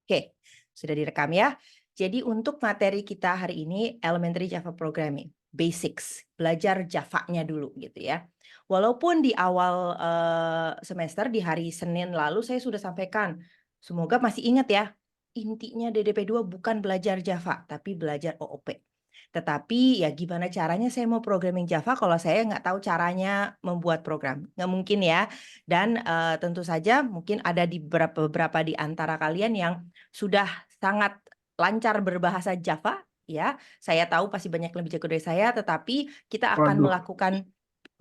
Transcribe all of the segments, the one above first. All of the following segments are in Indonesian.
Oke, sudah direkam ya. Jadi untuk materi kita hari ini elementary Java programming, basics, belajar Java-nya dulu gitu ya. Walaupun di awal semester di hari Senin lalu saya sudah sampaikan, semoga masih ingat ya, intinya DDP 2 bukan belajar Java, tapi belajar OOP. Tetapi ya gimana caranya saya mau programming Java kalau saya nggak tahu caranya membuat program. Nggak mungkin ya. Dan tentu saja mungkin ada di beberapa di antara kalian yang sudah sangat lancar berbahasa Java, ya. Saya tahu pasti banyak yang lebih jago dari saya, tetapi kita akan Waduh, melakukan,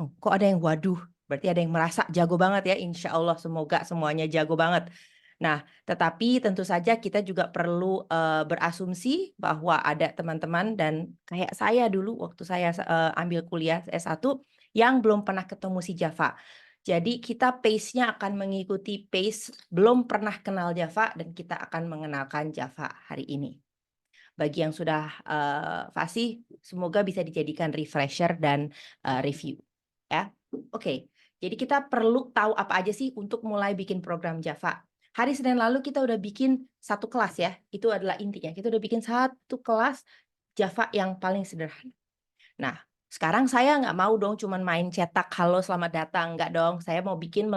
oh, kok ada yang waduh, berarti ada yang merasa jago banget ya, insya Allah semoga semuanya jago banget. Nah, tetapi tentu saja kita juga perlu berasumsi bahwa ada teman-teman dan kayak saya dulu waktu saya ambil kuliah S1 yang belum pernah ketemu si Java. Jadi kita pace-nya akan mengikuti pace belum pernah kenal Java dan kita akan mengenalkan Java hari ini. Bagi yang sudah fasih, semoga bisa dijadikan refresher dan review. Ya, oke. Jadi kita perlu tahu apa aja sih untuk mulai bikin program Java. Hari Senin lalu kita udah bikin satu kelas ya. Itu adalah intinya. Kita udah bikin satu kelas Java yang paling sederhana. Nah, sekarang saya nggak mau dong cuman main cetak halo selamat datang, nggak dong. Saya mau bikin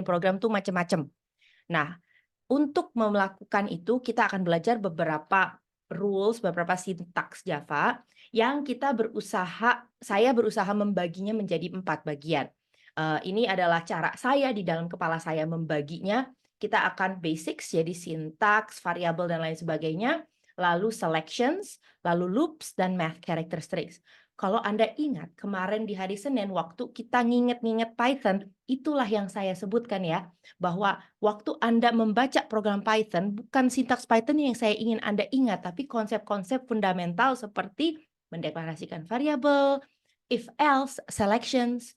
program tuh macam-macam. Nah, untuk melakukan itu kita akan belajar beberapa rules, beberapa sintaks Java yang saya berusaha membaginya menjadi 4 bagian. Ini adalah cara saya di dalam kepala saya membaginya. Kita akan basics, jadi sintaks, variabel, dan lain sebagainya. Lalu selections, lalu loops, dan math characteristics. Kalau Anda ingat, kemarin di hari Senin, waktu kita nginget-nginget Python, itulah yang saya sebutkan ya, bahwa waktu Anda membaca program Python, bukan sintaks Python yang saya ingin Anda ingat, tapi konsep-konsep fundamental seperti mendeklarasikan variabel, if else, selections,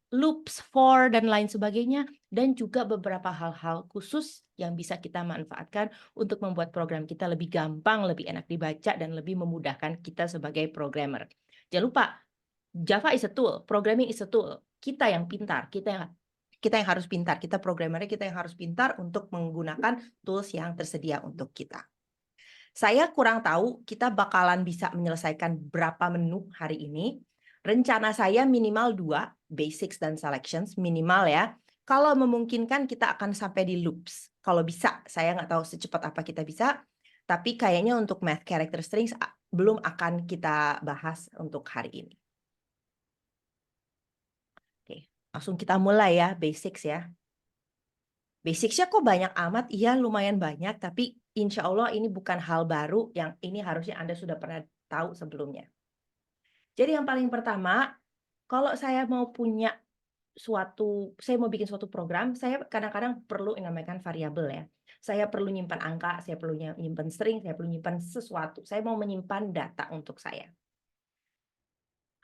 loops, for, dan lain sebagainya, dan juga beberapa hal-hal khusus yang bisa kita manfaatkan untuk membuat program kita lebih gampang, lebih enak dibaca, dan lebih memudahkan kita sebagai programmer. Jangan lupa, Java is a tool, programming is a tool. Kita yang pintar, kita yang harus pintar, kita programmernya kita yang harus pintar untuk menggunakan tools yang tersedia untuk kita. Saya kurang tahu kita bakalan bisa menyelesaikan berapa menu hari ini. Rencana saya minimal 2, basics dan selections, minimal ya. Kalau memungkinkan kita akan sampai di loops. Kalau bisa, saya nggak tahu secepat apa kita bisa, tapi kayaknya untuk math character strings belum akan kita bahas untuk hari ini. Oke, langsung kita mulai ya, basics ya. Basics-nya kok banyak amat? Iya, lumayan banyak, tapi insya Allah ini bukan hal baru yang ini harusnya Anda sudah pernah tahu sebelumnya. Jadi yang paling pertama, kalau saya mau saya mau bikin suatu program, saya kadang-kadang perlu yang namanya variabel ya. Saya perlu nyimpan angka, saya perlu nyimpan string, saya perlu nyimpan sesuatu. Saya mau menyimpan data untuk saya.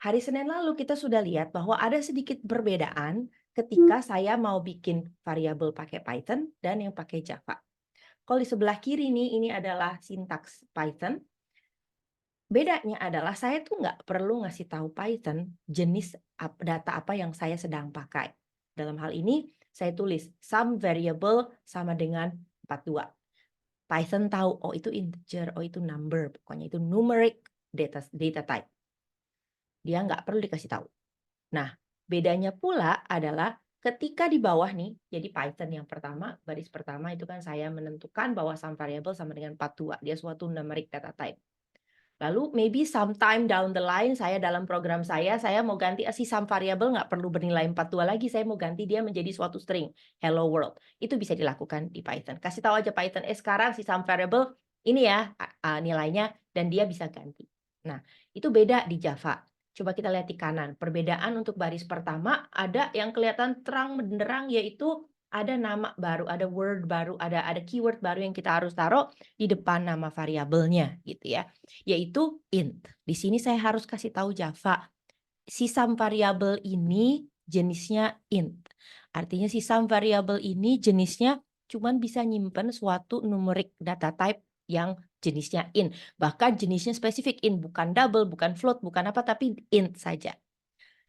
Hari Senin lalu kita sudah lihat bahwa ada sedikit perbedaan ketika saya mau bikin variabel pakai Python dan yang pakai Java. Kalau di sebelah kiri nih, ini adalah sintaks Python. Bedanya adalah saya tuh nggak perlu ngasih tahu Python jenis data apa yang saya sedang pakai. Dalam hal ini, saya tulis sum variable sama dengan 42. Python tahu, oh itu integer, oh itu number, pokoknya itu numeric data type. Dia nggak perlu dikasih tahu. Nah, bedanya pula adalah ketika di bawah nih, jadi Python yang pertama, baris pertama itu kan saya menentukan bahwa sum variable sama dengan 42. Dia suatu numeric data type. Lalu maybe sometime down the line saya dalam program saya mau ganti si sum variable nggak perlu bernilai 42 lagi, saya mau ganti dia menjadi suatu string, hello world. Itu bisa dilakukan di Python. Kasih tahu aja Python, sekarang si sum variable ini ya nilainya, dan dia bisa ganti. Nah, itu beda di Java. Coba kita lihat di kanan. Perbedaan untuk baris pertama ada yang kelihatan terang benderang, yaitu ada nama baru, ada word baru, ada keyword baru yang kita harus taruh di depan nama variabelnya gitu ya, yaitu int. Di sini saya harus kasih tahu Java, si sum variabel ini jenisnya int. Artinya si sum variabel ini jenisnya cuman bisa nyimpen suatu numeric data type yang jenisnya int. Bahkan jenisnya spesifik int, bukan double, bukan float, bukan apa, tapi int saja.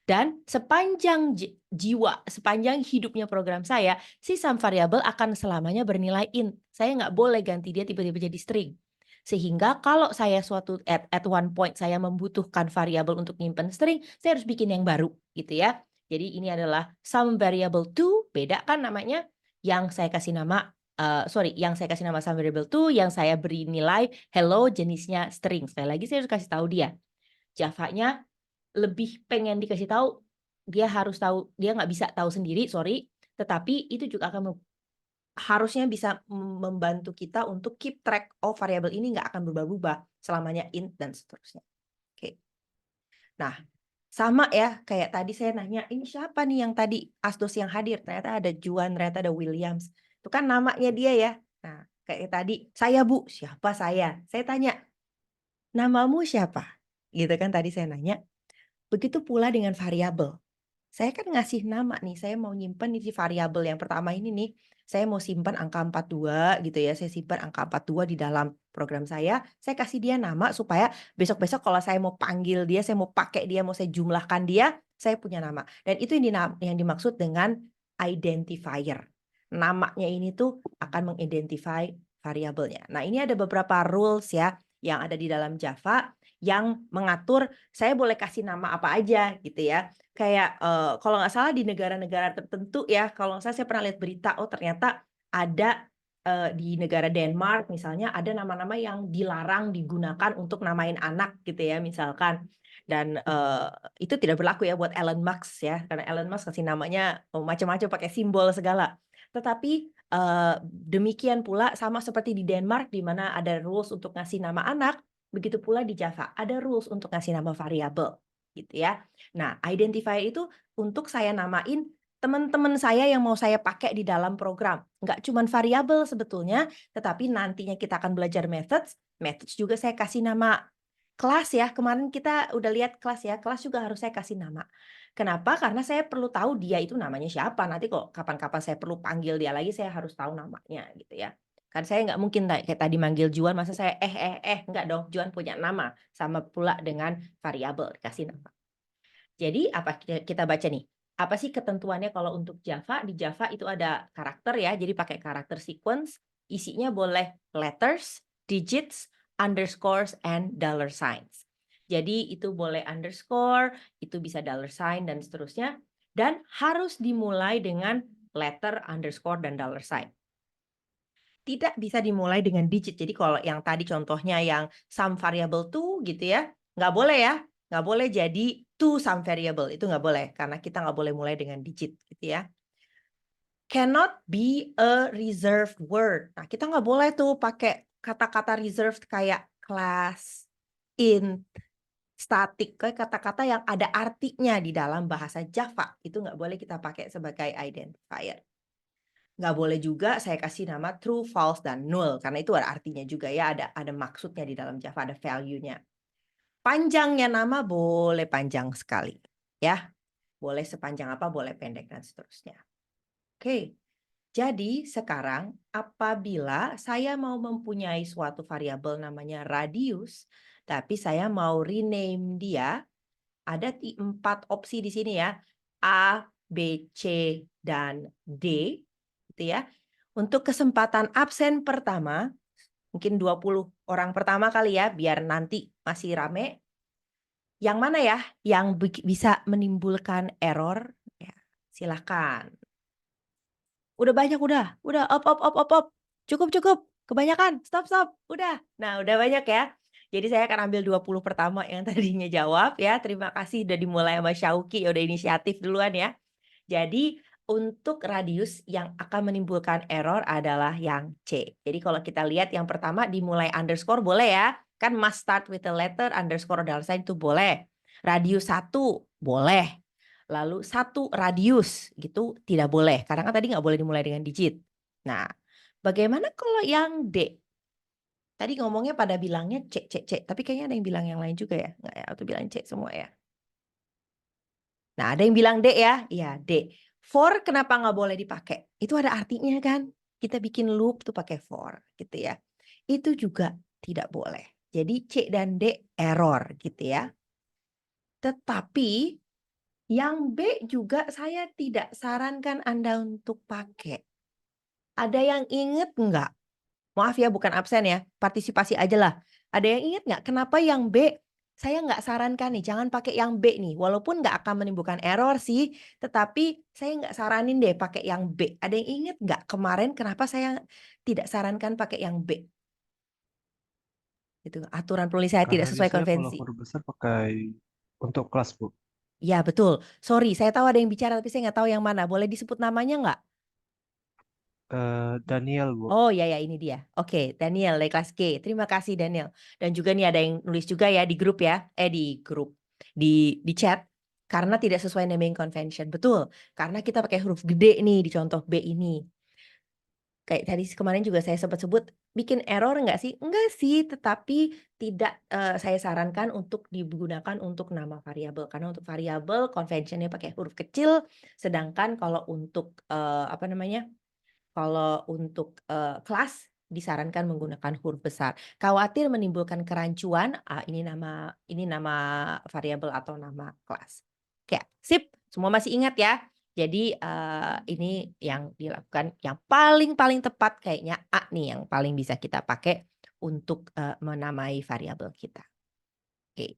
Dan sepanjang jiwa, sepanjang hidupnya program saya, si sum variable akan selamanya bernilai int. Saya nggak boleh ganti dia tiba-tiba jadi string. Sehingga kalau saya at one point saya membutuhkan variabel untuk nyimpen string, saya harus bikin yang baru gitu ya. Jadi ini adalah sum variable to, beda kan namanya, yang saya kasih nama yang saya kasih nama sum variable to, yang saya beri nilai hello jenisnya string. Sekali lagi saya harus kasih tahu dia. Java-nya lebih pengen dikasih tahu, dia harus tahu, dia nggak bisa tahu sendiri, sorry, tetapi itu juga akan harusnya bisa membantu kita untuk keep track, oh variabel ini nggak akan berubah-ubah selamanya int dan seterusnya. Oke. Nah, sama ya kayak tadi saya nanya, ini siapa nih yang tadi Asdos yang hadir? Ternyata ada Juan, ternyata ada Williams. Itu kan namanya dia ya. Nah, kayak tadi, saya Bu, siapa saya? Saya tanya, namamu siapa? Gitu kan tadi saya nanya. Begitu pula dengan variabel. Saya kan ngasih nama nih, saya mau nyimpen di variabel yang pertama ini nih. Saya mau simpan angka 42 gitu ya. Saya simpan angka 42 di dalam program saya. Saya kasih dia nama supaya besok-besok kalau saya mau panggil dia, saya mau pakai dia, mau saya jumlahkan dia, saya punya nama. Dan itu yang dimaksud dengan identifier. Namanya ini tuh akan mengidentify variabelnya. Nah, ini ada beberapa rules ya yang ada di dalam Java yang mengatur saya boleh kasih nama apa aja gitu ya. Kayak kalau nggak salah di negara-negara tertentu ya, kalau nggak salah saya pernah lihat berita, oh ternyata ada di negara Denmark misalnya ada nama-nama yang dilarang digunakan untuk namain anak gitu ya misalkan. Dan itu tidak berlaku ya buat Elon Musk ya, karena Elon Musk kasih namanya macam-macam pakai simbol segala. Tetapi demikian pula sama seperti di Denmark di mana ada rules untuk ngasih nama anak, begitu pula di Java ada rules untuk ngasih nama variabel gitu ya. Nah, identifier itu untuk saya namain teman-teman saya yang mau saya pakai di dalam program. Nggak cuma variabel sebetulnya, tetapi nantinya kita akan belajar methods. Methods juga saya kasih nama. Kelas ya, kemarin kita udah lihat kelas ya, kelas juga harus saya kasih nama. Kenapa? Karena saya perlu tahu dia itu namanya siapa. Nanti kok kapan-kapan saya perlu panggil dia lagi, saya harus tahu namanya gitu ya. Kan saya nggak mungkin kayak tadi manggil Juan, masa saya enggak dong, Juan punya nama. Sama pula dengan variabel, kasih nama. Jadi apa kita baca nih? Apa sih ketentuannya kalau untuk Java? Di Java itu ada karakter ya, jadi pakai karakter sequence. Isinya boleh letters, digits, underscores, and dollar signs. Jadi itu boleh underscore, itu bisa dollar sign, dan seterusnya. Dan harus dimulai dengan letter, underscore, dan dollar sign. Tidak bisa dimulai dengan digit. Jadi kalau yang tadi contohnya yang sum variable to gitu ya, nggak boleh ya. Nggak boleh jadi to sum variable. Itu nggak boleh. Karena kita nggak boleh mulai dengan digit gitu ya. Cannot be a reserved word. Nah, kita nggak boleh tuh pakai kata-kata reserved kayak class, int, static. Kayak kata-kata yang ada artinya di dalam bahasa Java. Itu nggak boleh kita pakai sebagai identifier. Nggak boleh juga saya kasih nama true, false, dan null. Karena itu ada artinya juga ya, ada maksudnya di dalam Java, ada value-nya. Panjangnya nama boleh panjang sekali. Ya, boleh sepanjang apa, boleh pendek, dan seterusnya. Oke, jadi sekarang apabila saya mau mempunyai suatu variabel namanya radius, tapi saya mau rename dia, ada 4 opsi di sini ya. A, B, C, dan D. Gitu ya. Untuk kesempatan absen pertama, mungkin 20 orang pertama kali ya, biar nanti masih rame. Yang mana ya yang bisa menimbulkan error? Ya, silahkan. Udah banyak, udah, op. Cukup. Kebanyakan, stop. Udah. Nah, udah banyak ya. Jadi saya akan ambil 20 pertama yang tadinya jawab ya. Terima kasih udah dimulai sama Syauki, udah inisiatif duluan ya. Jadi untuk radius yang akan menimbulkan error adalah yang C. Jadi kalau kita lihat yang pertama dimulai underscore boleh ya. Kan must start with a letter, underscore dollar sign itu boleh. Radius 1 boleh. Lalu 1 radius gitu tidak boleh. Karena kan tadi nggak boleh dimulai dengan digit. Nah, bagaimana kalau yang D? Tadi ngomongnya pada bilangnya C. Tapi kayaknya ada yang bilang yang lain juga ya. Nggak ya? Atau bilang C semua ya. Nah, ada yang bilang D ya. Iya, D. For kenapa nggak boleh dipakai? Itu ada artinya kan. Kita bikin loop tuh pakai for gitu ya. Itu juga tidak boleh. Jadi C dan D error gitu ya. Tetapi Yang B juga saya tidak sarankan Anda untuk pakai. Ada yang inget nggak? Maaf ya, bukan absen ya, partisipasi aja lah. Ada yang inget nggak kenapa yang B saya nggak sarankan nih, jangan pakai yang B nih. Walaupun nggak akan menimbulkan error sih, tetapi saya nggak saranin deh pakai yang B. Ada yang inget nggak kemarin kenapa saya tidak sarankan pakai yang B? Itu aturan penulis saya tidak Karena sesuai biasanya kalau konvensi. huruf besar pakai untuk kelas, Bu. Ya betul. Sorry, saya tahu ada yang bicara tapi saya nggak tahu yang mana. Boleh disebut namanya nggak? Daniel, Bu. Oh ya ya ini dia. Oke, Daniel dari kelas G. Terima kasih Daniel. Dan juga nih ada yang nulis juga ya di grup ya. Di grup. Di chat. Karena tidak sesuai naming convention. Betul. Karena kita pakai huruf gede nih di contoh B ini. Kayak tadi kemarin juga saya sempat sebut, bikin error nggak sih? Enggak sih, tetapi tidak, saya sarankan untuk digunakan untuk nama variabel. Karena untuk variabel convention-nya pakai huruf kecil, sedangkan kalau untuk, apa namanya, kalau untuk, kelas disarankan menggunakan huruf besar. Khawatir menimbulkan kerancuan, ini nama variabel atau nama kelas. Oke, sip, semua masih ingat ya? Jadi, ini yang dilakukan yang paling paling tepat kayaknya A nih yang paling bisa kita pakai untuk, menamai variabel kita. Oke.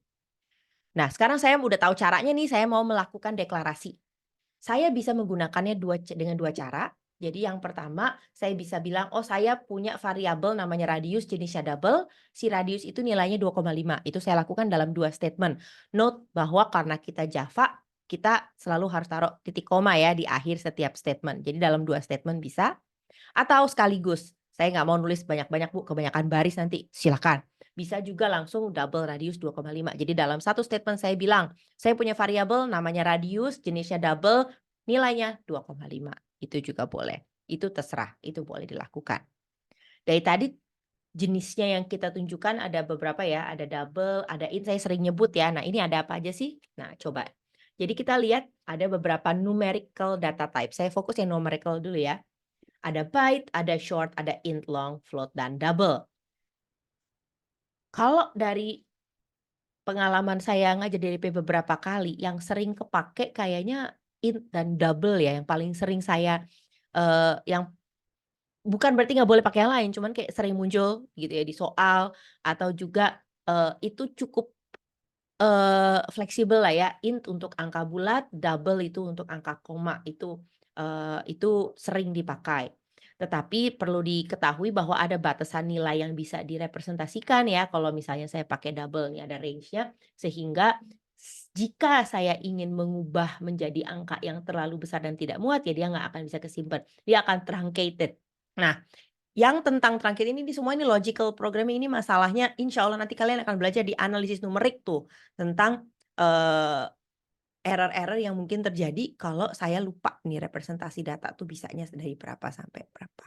Nah, sekarang saya udah tahu caranya nih, saya mau melakukan deklarasi. Saya bisa menggunakannya dengan 2 cara. Jadi yang pertama, saya bisa bilang, "Oh, saya punya variabel namanya radius, jenisnya double. Si radius itu nilainya 2,5." Itu saya lakukan dalam 2 statement. Note bahwa karena kita Java, kita selalu harus taruh titik koma ya di akhir setiap statement. Jadi dalam 2 statement bisa. Atau sekaligus, saya nggak mau nulis banyak-banyak Bu, kebanyakan baris nanti, silakan. Bisa juga langsung double radius 2,5. Jadi dalam satu statement saya bilang, saya punya variabel namanya radius, jenisnya double, nilainya 2,5. Itu juga boleh. Itu terserah, itu boleh dilakukan. Dari tadi jenisnya yang kita tunjukkan ada beberapa ya, ada double, ada int, saya sering nyebut ya. Nah, ini ada apa aja sih? Nah, coba. Jadi kita lihat ada beberapa numerical data type. Saya fokus yang numerical dulu ya. Ada byte, ada short, ada int, long, float, dan double. Kalau dari pengalaman saya ngajar DDP beberapa kali, yang sering kepake kayaknya int dan double ya, yang paling sering saya, yang bukan berarti nggak boleh pakai yang lain, cuman kayak sering muncul gitu ya di soal, atau juga, itu cukup, fleksibel lah ya, int untuk angka bulat, double itu untuk angka koma, itu sering dipakai. Tetapi perlu diketahui bahwa ada batasan nilai yang bisa direpresentasikan ya, kalau misalnya saya pakai double nih ada range-nya, sehingga jika saya ingin mengubah menjadi angka yang terlalu besar dan tidak muat, ya dia nggak akan bisa kesimpan, dia akan truncated. Nah, yang tentang truncated ini semua ini logical programming ini masalahnya insya Allah nanti kalian akan belajar di analisis numerik tuh, tentang, error-error yang mungkin terjadi kalau saya lupa nih representasi data tuh bisanya dari berapa sampai berapa.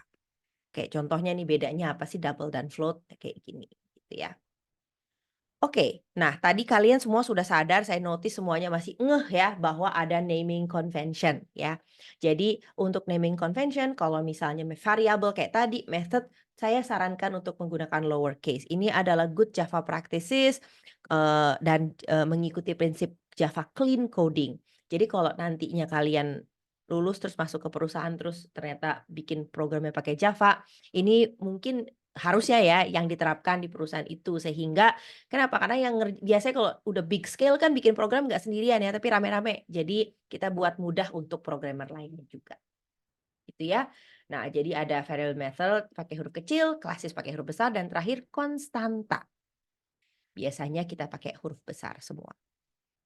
Kayak contohnya nih bedanya apa sih double dan float, kayak gini, gitu ya. Oke, nah tadi kalian semua sudah sadar, saya notice semuanya masih ngeh ya bahwa ada naming convention ya. Jadi untuk naming convention kalau misalnya variable kayak tadi method, saya sarankan untuk menggunakan lowercase. Ini adalah good Java practices dan mengikuti prinsip Java clean coding. Jadi kalau nantinya kalian lulus terus masuk ke perusahaan terus ternyata bikin programnya pakai Java, ini mungkin harusnya ya yang diterapkan di perusahaan itu sehingga kenapa? Karena yang biasanya kalau udah big scale kan bikin program nggak sendirian ya, tapi rame-rame. Jadi kita buat mudah untuk programmer lainnya juga, gitu ya. Nah, jadi ada variable method pakai huruf kecil, klasis pakai huruf besar, dan terakhir konstanta. Biasanya kita pakai huruf besar semua.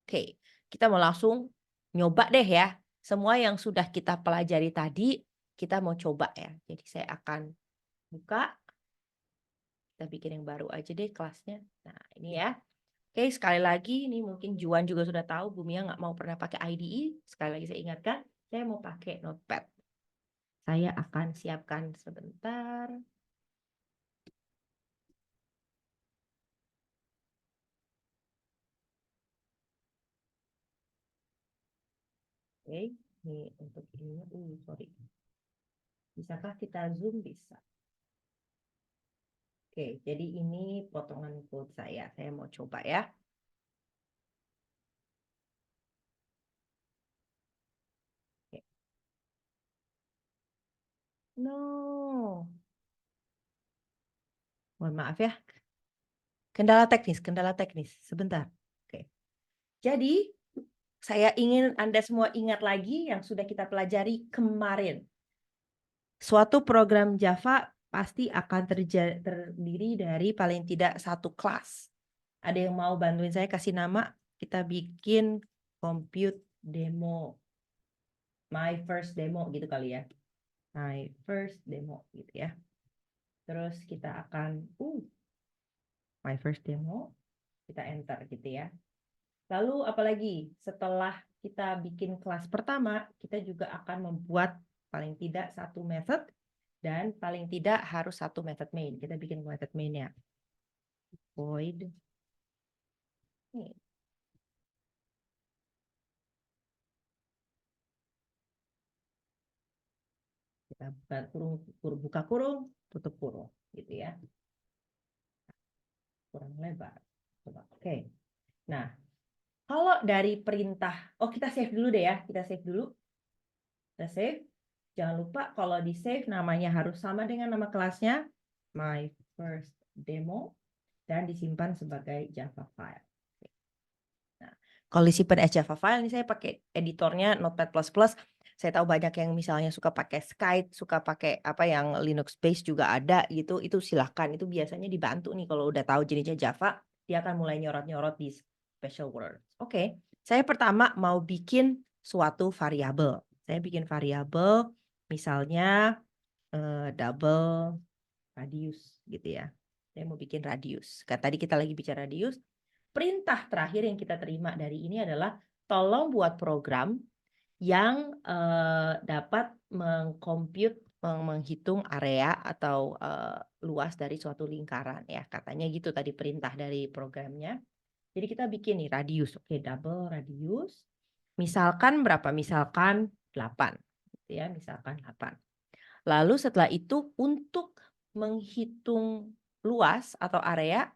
Oke, kita mau langsung nyoba deh ya. Semua yang sudah kita pelajari tadi, kita mau coba ya. Jadi saya akan buka, kita bikin yang baru aja deh kelasnya. Nah, ini ya. Oke, sekali lagi ini mungkin Juan juga sudah tahu Bumia nggak mau pernah pakai IDE. Sekali lagi saya ingatkan, saya mau pakai Notepad. Saya akan siapkan sebentar. Oke, ini untuk ini. Sorry. Bisakah kita zoom? Bisa. Oke, jadi ini potongan code saya. Saya mau coba ya. No. Mohon maaf ya. Kendala teknis. Sebentar. Oke. Jadi, saya ingin Anda semua ingat lagi yang sudah kita pelajari kemarin. Suatu program Java pasti akan terdiri dari paling tidak satu kelas. Ada yang mau bantuin saya kasih nama? Kita bikin compute demo. My first demo gitu kali ya. My first demo gitu ya. Terus kita akan my first demo, kita enter gitu ya. Lalu apalagi setelah kita bikin kelas pertama, kita juga akan membuat paling tidak satu method dan paling tidak harus satu method main. Kita bikin method mainnya. Void. Nih. Kita buka kurung, tutup kurung gitu ya. Kurang lebar. Coba. Oke. Nah, kalau dari perintah, kita save dulu deh ya. Kita save dulu. Kita save. Jangan lupa kalau di save namanya harus sama dengan nama kelasnya. My first demo. Dan disimpan sebagai Java file. Nah, kalau disimpan as Java file, ini saya pakai editornya Notepad++. Saya tahu banyak yang misalnya suka pakai Skype, suka pakai apa yang Linux base juga ada gitu. Itu silahkan. Itu biasanya dibantu nih kalau udah tahu jenisnya Java, dia akan mulai nyorot-nyorot di special words. Oke, saya pertama mau bikin suatu variabel. Saya bikin variabel misalnya double radius gitu ya. Saya mau bikin radius. Tadi kita lagi bicara radius. Perintah terakhir yang kita terima dari ini adalah tolong buat program yang dapat menghitung area atau luas dari suatu lingkaran ya. Katanya gitu tadi perintah dari programnya. Jadi kita bikin nih radius. Oke, double radius. Misalkan berapa? Misalkan 8. Gitu ya, misalkan 8. Lalu setelah itu untuk menghitung luas atau area,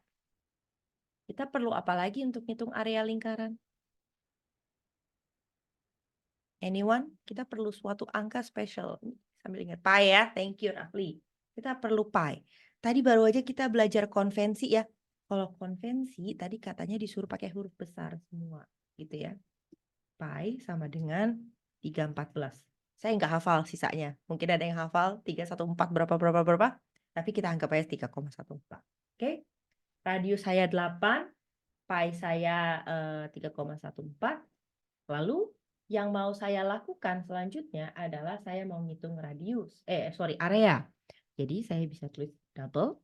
kita perlu apa lagi untuk hitung area lingkaran? Anyone? Kita perlu suatu angka spesial. Sambil ingat pi ya, thank you Rafli. Kita perlu pi. Tadi baru aja kita belajar konvensi ya. Kalau konvensi tadi katanya disuruh pakai huruf besar semua, gitu ya. Pi sama dengan 314. Saya nggak hafal sisanya. Mungkin ada yang hafal 314 berapa. Tapi kita anggap aja 3,14. Oke. Radius saya 8, pi saya 3,14. Lalu yang mau saya lakukan selanjutnya adalah saya mau ngitung radius. Area. Jadi saya bisa tulis double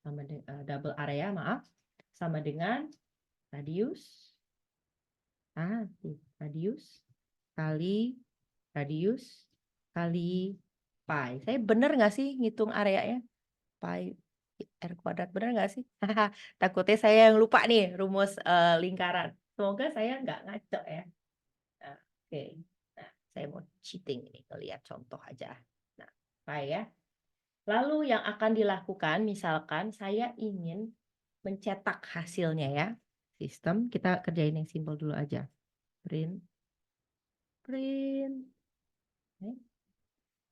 sama double area, maaf, sama dengan radius. Radius kali radius kali pi. Saya benar nggak sih ngitung areanya? Pi r kuadrat, benar nggak sih? Takutnya saya yang lupa nih rumus lingkaran. Semoga saya nggak ngaco ya. Nah, oke. Nah, saya mau cheating ini, lihat contoh aja. Nah, pi ya. Lalu yang akan dilakukan, misalkan saya ingin mencetak hasilnya ya. Sistem, kita kerjain yang simpel dulu aja. Print.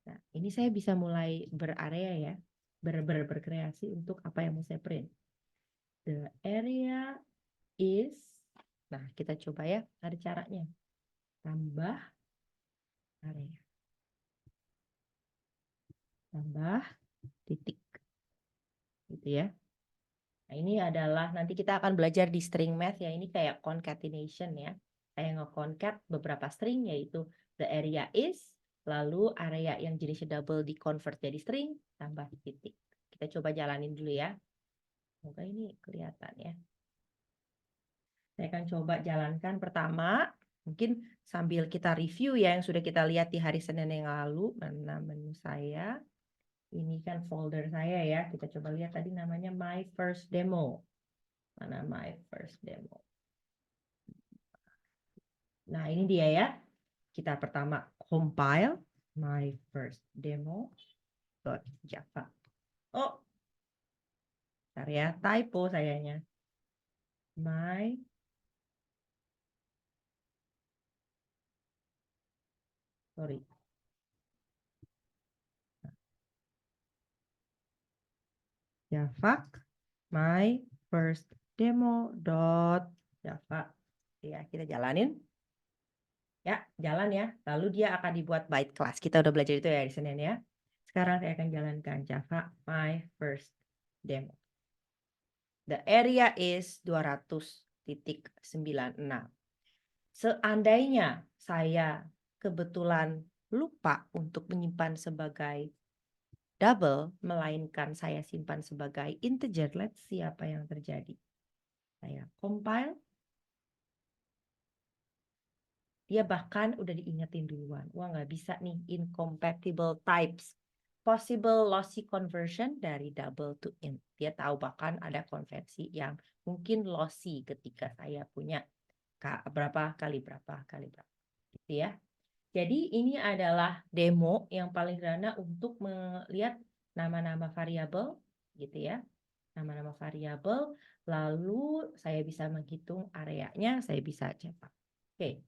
Nah, ini saya bisa mulai berarea ya, berkreasi untuk apa yang mau saya print. The area is, nah kita coba ya, ada caranya. Tambah area. Tambah titik. Gitu ya. Nah, ini adalah, nanti kita akan belajar di string math ya, ini kayak concatenation ya. Saya nge-concat beberapa string, yaitu the area is, lalu area yang jenisnya double di convert jadi string, tambah titik. Kita coba jalanin dulu ya. Semoga ini kelihatan ya. Saya akan coba jalankan pertama. Mungkin sambil kita review ya yang sudah kita lihat di hari Senin yang lalu. Mana menu saya. Ini kan folder saya ya. Kita coba lihat tadi namanya My First Demo. Mana My First Demo. Nah ini dia ya. Kita pertama compile My First Demo. Java. Oh, bentar ya. Typo sayanya. Sorry. Java my first demo dot Java. Ya, kita jalanin. Ya, jalan ya. Lalu dia akan dibuat byte class. Kita udah belajar itu ya di Senin ya. Sekarang saya akan jalankan Java my first demo. The area is 200.96. Seandainya saya kebetulan lupa untuk menyimpan sebagai double, melainkan saya simpan sebagai integer, let's see apa yang terjadi. Saya compile. Dia bahkan udah diingetin duluan. Wah, nggak bisa nih, incompatible types. Possible lossy conversion dari double to int. Dia tahu bahkan ada konversi yang mungkin lossy ketika saya punya berapa kali berapa kali berapa. Gitu ya. Jadi ini adalah demo yang paling sederhana untuk melihat nama-nama variabel gitu ya. Nama-nama variabel, lalu saya bisa menghitung areanya, saya bisa cetak. Oke.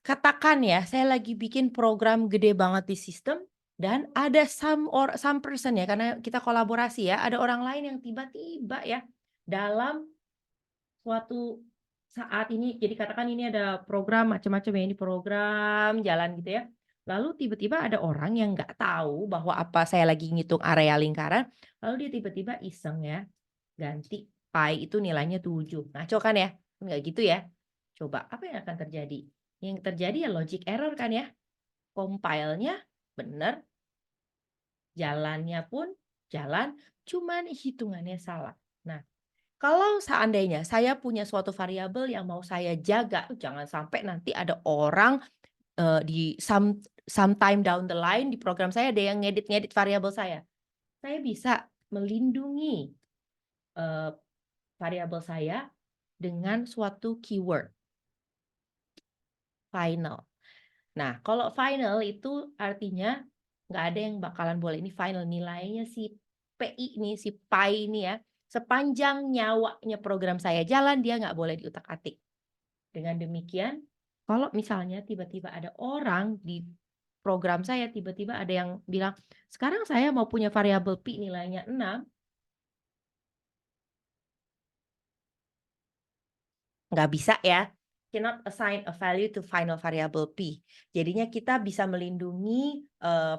Katakan ya, saya lagi bikin program gede banget di sistem dan ada some person ya, karena kita kolaborasi ya, ada orang lain yang tiba-tiba ya dalam suatu saat ini, jadi katakan ini ada program macam-macam ya, ini program jalan gitu ya. Lalu tiba-tiba ada orang yang nggak tahu bahwa apa saya lagi ngitung area lingkaran, lalu dia tiba-tiba iseng ya, ganti pi itu nilainya 7. Ngaco kan ya? Nggak gitu ya. Coba, apa yang akan terjadi? Yang terjadi ya logic error kan ya. Compile-nya benar, jalannya pun jalan, cuman hitungannya salah. Nah, kalau seandainya saya punya suatu variabel yang mau saya jaga, jangan sampai nanti ada orang di sometime down the line di program saya ada yang ngedit-ngedit variabel saya. Saya bisa melindungi variabel saya dengan suatu keyword final. Nah, kalau final itu artinya nggak ada yang bakalan boleh. Ini final nilainya si PI ini, si pi ini ya. Sepanjang nyawanya program saya jalan, dia nggak boleh diutak-atik. Dengan demikian, kalau misalnya tiba-tiba ada orang di program saya, tiba-tiba ada yang bilang, sekarang saya mau punya variabel pi nilainya 6, nggak bisa ya. Cannot assign a value to final variable p. Jadinya kita bisa melindungi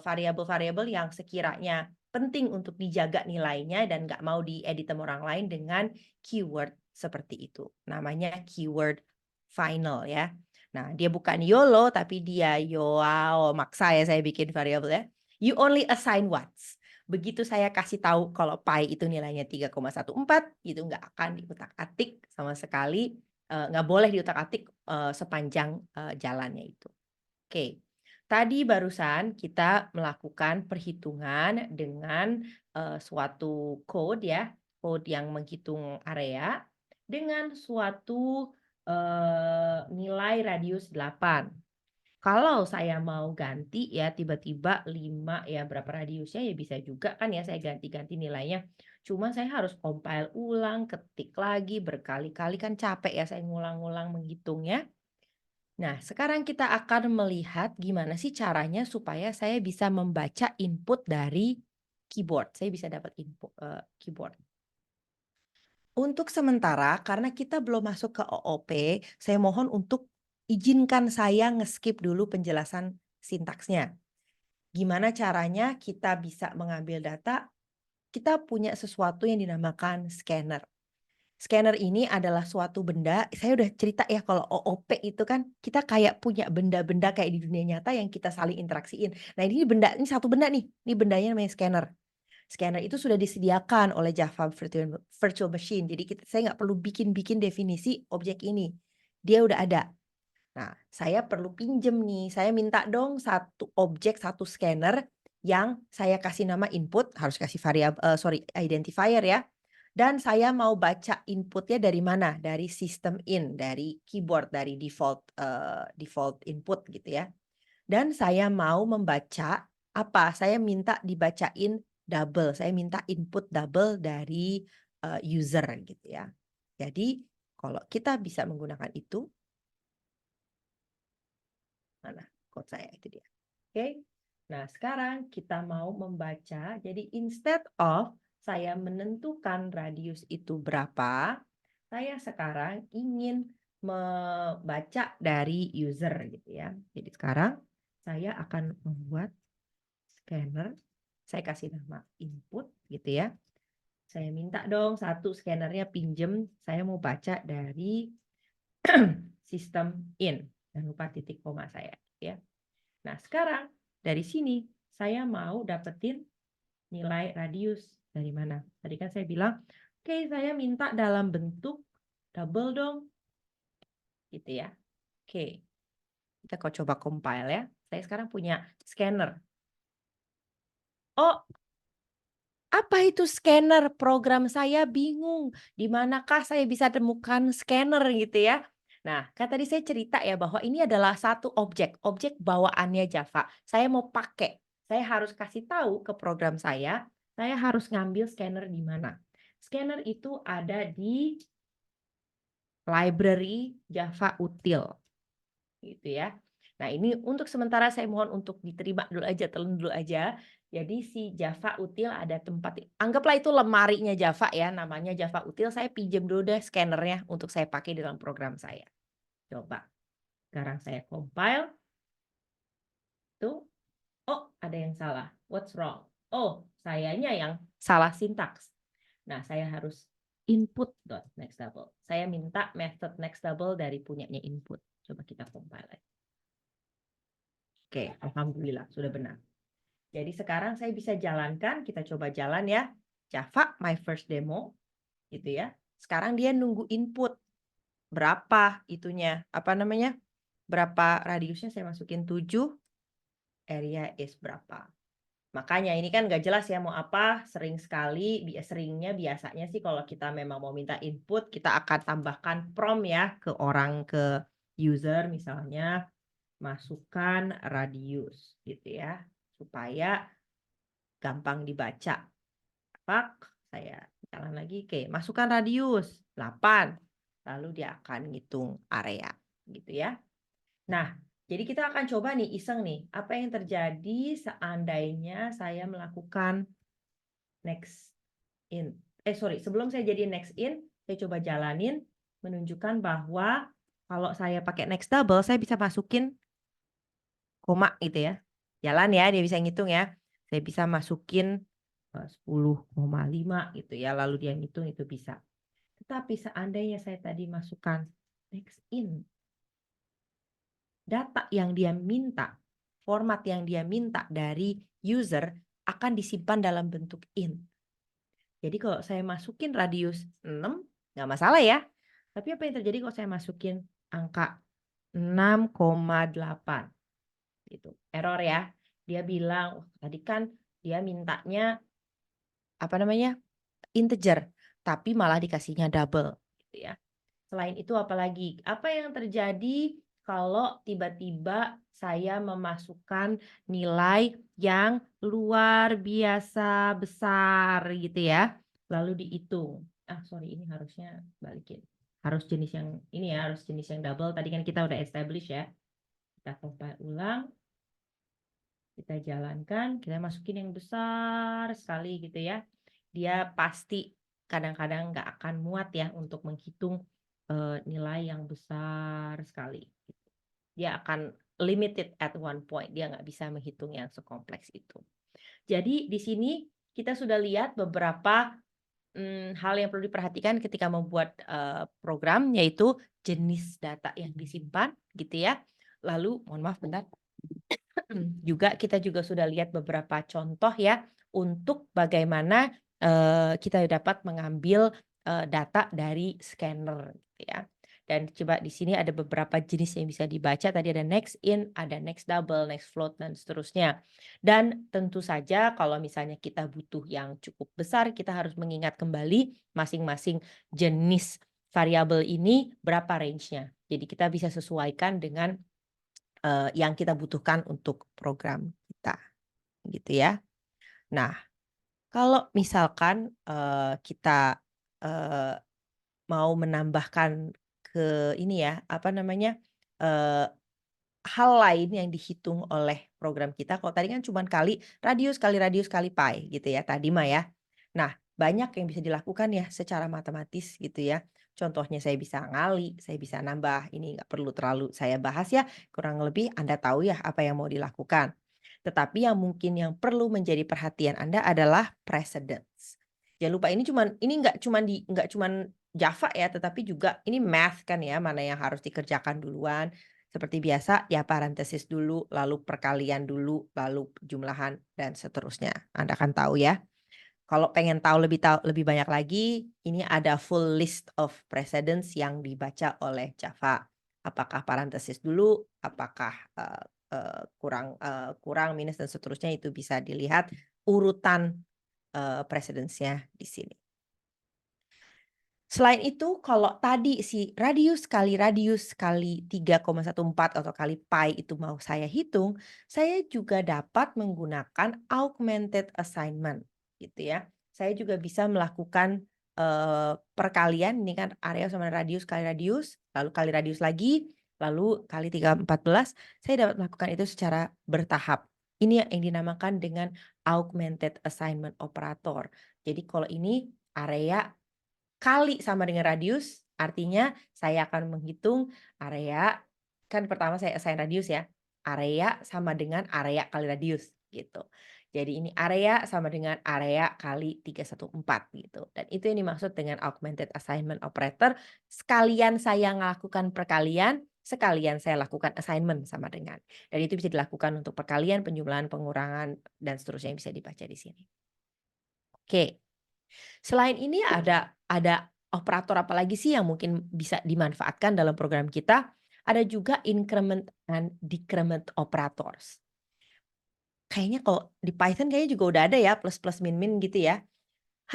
variabel-variabel yang sekiranya penting untuk dijaga nilainya dan nggak mau diedit sama orang lain dengan keyword seperti itu. Namanya keyword final ya. Nah, dia bukan YOLO tapi dia wow, maksa ya saya bikin variabel ya. You only assign once. Begitu saya kasih tahu kalau pi itu nilainya 3,14, itu nggak akan diutak-atik sama sekali. Nggak boleh diutak-atik sepanjang jalannya itu. Oke, tadi barusan kita melakukan perhitungan dengan suatu code ya, code yang menghitung area dengan suatu nilai radius 8. Kalau saya mau ganti ya tiba-tiba 5 ya berapa radiusnya ya bisa juga kan ya saya ganti-ganti nilainya. Cuma saya harus compile ulang, ketik lagi berkali-kali kan capek ya saya ngulang-ngulang menghitungnya. Nah, sekarang kita akan melihat gimana sih caranya supaya saya bisa membaca input dari keyboard. Saya bisa dapat input keyboard. Untuk sementara, karena kita belum masuk ke OOP, saya mohon untuk izinkan saya nge-skip dulu penjelasan sintaksnya. Gimana caranya kita bisa mengambil data? Kita punya sesuatu yang dinamakan scanner. Scanner ini adalah suatu benda, saya udah cerita ya kalau OOP itu kan kita kayak punya benda-benda kayak di dunia nyata yang kita saling interaksiin. Nah ini benda, ini satu benda nih, ini bendanya namanya scanner. Scanner itu sudah disediakan oleh Java Virtual Machine, jadi saya nggak perlu bikin-bikin definisi objek ini, dia udah ada. Nah, saya perlu pinjem nih, saya minta dong satu objek, satu scanner yang saya kasih nama input, harus kasih identifier ya. Dan saya mau baca inputnya dari mana? Dari system in, dari keyboard, dari default input gitu ya. Dan saya mau membaca apa? Saya minta dibacain double, saya minta input double dari user gitu ya. Jadi kalau kita bisa menggunakan itu, mana code saya itu dia. Oke. Nah, sekarang kita mau membaca. Jadi instead of saya menentukan radius itu berapa, saya sekarang ingin membaca dari user gitu ya. Jadi sekarang saya akan membuat scanner, saya kasih nama input gitu ya. Saya minta dong satu scannernya pinjem, saya mau baca dari sistem in. Jangan lupa titik koma saya ya. Nah, sekarang dari sini saya mau dapetin nilai radius dari mana? Tadi kan saya bilang, oke, saya minta dalam bentuk double dong. Gitu ya. Oke. Kita coba compile ya. Saya sekarang punya scanner. Oh, apa itu scanner? Program saya bingung. Di manakah saya bisa temukan scanner gitu ya? Nah, kan tadi saya cerita ya bahwa ini adalah satu objek bawaannya Java. Saya mau pakai, saya harus kasih tahu ke program saya harus ngambil scanner di mana. Scanner itu ada di library Java util, gitu ya. Nah, ini untuk sementara saya mohon untuk diterima dulu aja, telan dulu aja. Jadi si Java util ada tempat, anggaplah itu lemarinya Java ya, namanya Java util, saya pinjam dulu deh scannernya untuk saya pakai dalam program saya. Coba, sekarang saya compile, tuh, oh ada yang salah, what's wrong? Oh, sayanya yang salah sintaks. Nah, saya harus input dot next double. Saya minta method next double dari punyanya input. Coba kita compile lagi. Oke, alhamdulillah sudah benar. Jadi sekarang saya bisa jalankan, kita coba jalan ya. Java my first demo gitu ya. Sekarang dia nunggu input berapa itunya, apa namanya? Berapa radiusnya saya masukin 7, area is berapa. Makanya ini kan nggak jelas ya mau apa, sering sekali, seringnya biasanya sih kalau kita memang mau minta input, kita akan tambahkan prompt ya ke orang, ke user misalnya, masukkan radius gitu ya, supaya gampang dibaca. Pak, saya jalan lagi, oke, masukkan radius 8, lalu dia akan ngitung area gitu ya. Nah, jadi kita akan coba nih iseng nih, apa yang terjadi seandainya saya melakukan next in. Sebelum saya jadi next in, saya coba jalanin menunjukkan bahwa kalau saya pakai next double, saya bisa masukin koma gitu ya. Jalan ya, dia bisa ngitung ya. Saya bisa masukin 10,5 gitu ya, lalu dia ngitung itu bisa. Tetapi seandainya saya tadi masukkan next in, data yang dia minta, format yang dia minta dari user akan disimpan dalam bentuk int. Jadi kalau saya masukin radius 6, nggak masalah ya. Tapi apa yang terjadi kalau saya masukin angka 6,8? Gitu. Error ya. Dia bilang, tadi kan dia mintanya apa namanya? Integer, tapi malah dikasihnya double gitu ya. Selain itu apalagi? Apa yang terjadi kalau tiba-tiba saya memasukkan nilai yang luar biasa besar gitu ya. Lalu dihitung. Sorry, ini harusnya balikin. Harus jenis yang ini ya, harus jenis yang double. Tadi kan kita udah establish ya. Kita compile ulang. Kita jalankan, kita masukin yang besar sekali gitu ya. Dia pasti kadang-kadang nggak akan muat ya untuk menghitung nilai yang besar sekali. Dia akan limited at one point, dia nggak bisa menghitung yang sekompleks itu. Jadi di sini kita sudah lihat beberapa hal yang perlu diperhatikan ketika membuat program, yaitu jenis data yang disimpan gitu ya. Lalu, mohon maaf bentar. Juga kita juga sudah lihat beberapa contoh ya untuk bagaimana kita dapat mengambil data dari scanner gitu ya. Dan coba di sini ada beberapa jenis yang bisa dibaca. Tadi ada next in, ada next double, next float, dan seterusnya. Dan tentu saja kalau misalnya kita butuh yang cukup besar, kita harus mengingat kembali masing-masing jenis variabel ini berapa range-nya. Jadi kita bisa sesuaikan dengan yang kita butuhkan untuk program kita, gitu ya. Nah, kalau misalkan kita mau menambahkan ke ini ya, apa namanya, hal lain yang dihitung oleh program kita, kalau tadi kan cuma kali radius kali pi gitu ya, tadi mah ya. Nah, banyak yang bisa dilakukan ya secara matematis gitu ya. Contohnya saya bisa ngali, saya bisa nambah, ini nggak perlu terlalu saya bahas ya, kurang lebih Anda tahu ya apa yang mau dilakukan. Tetapi yang mungkin yang perlu menjadi perhatian Anda adalah precedence. Jangan lupa ini nggak cuman Java ya, tetapi juga ini math kan ya, mana yang harus dikerjakan duluan. Seperti biasa ya parentesis dulu, lalu perkalian dulu, lalu jumlahan dan seterusnya. Anda kan tahu ya. Kalau pengen tahu lebih banyak lagi, ini ada full list of precedents yang dibaca oleh Java. Apakah parentesis dulu, apakah kurang, minus dan seterusnya itu bisa dilihat urutan precedence-nya di sini. Selain itu, kalau tadi si radius kali 3,14 atau kali pi itu mau saya hitung, saya juga dapat menggunakan augmented assignment gitu ya. Saya juga bisa melakukan perkalian, ini kan area sama radius, lalu kali radius lagi, lalu kali 3,14. Saya dapat melakukan itu secara bertahap. Ini yang dinamakan dengan augmented assignment operator. Jadi kalau ini area kali sama dengan radius, artinya saya akan menghitung area, kan pertama saya assign radius ya, area sama dengan area kali radius gitu. Jadi ini area sama dengan area kali 314 gitu. Dan itu yang dimaksud dengan augmented assignment operator, sekalian saya melakukan perkalian, sekalian saya lakukan assignment sama dengan. Dan itu bisa dilakukan untuk perkalian, penjumlahan, pengurangan, dan seterusnya yang bisa dibaca di sini. Oke. Selain ini ada operator apa lagi sih yang mungkin bisa dimanfaatkan dalam program kita? Ada juga increment and decrement operators. Kayaknya kalau di Python kayaknya juga udah ada ya plus plus min min gitu ya.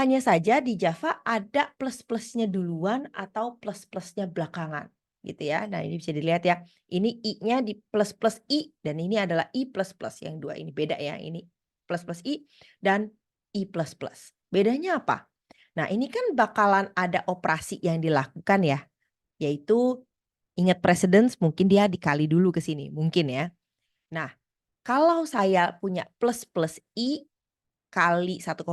Hanya saja di Java ada plus-plusnya duluan atau plus-plusnya belakangan gitu ya. Nah, ini bisa dilihat ya. Ini i-nya di plus plus i dan ini adalah i plus plus yang dua ini beda ya. Ini plus plus i dan i plus plus. Bedanya apa? Nah, ini kan bakalan ada operasi yang dilakukan ya, yaitu ingat precedence mungkin dia dikali dulu ke sini, mungkin ya. Nah, kalau saya punya plus plus i kali 1,5,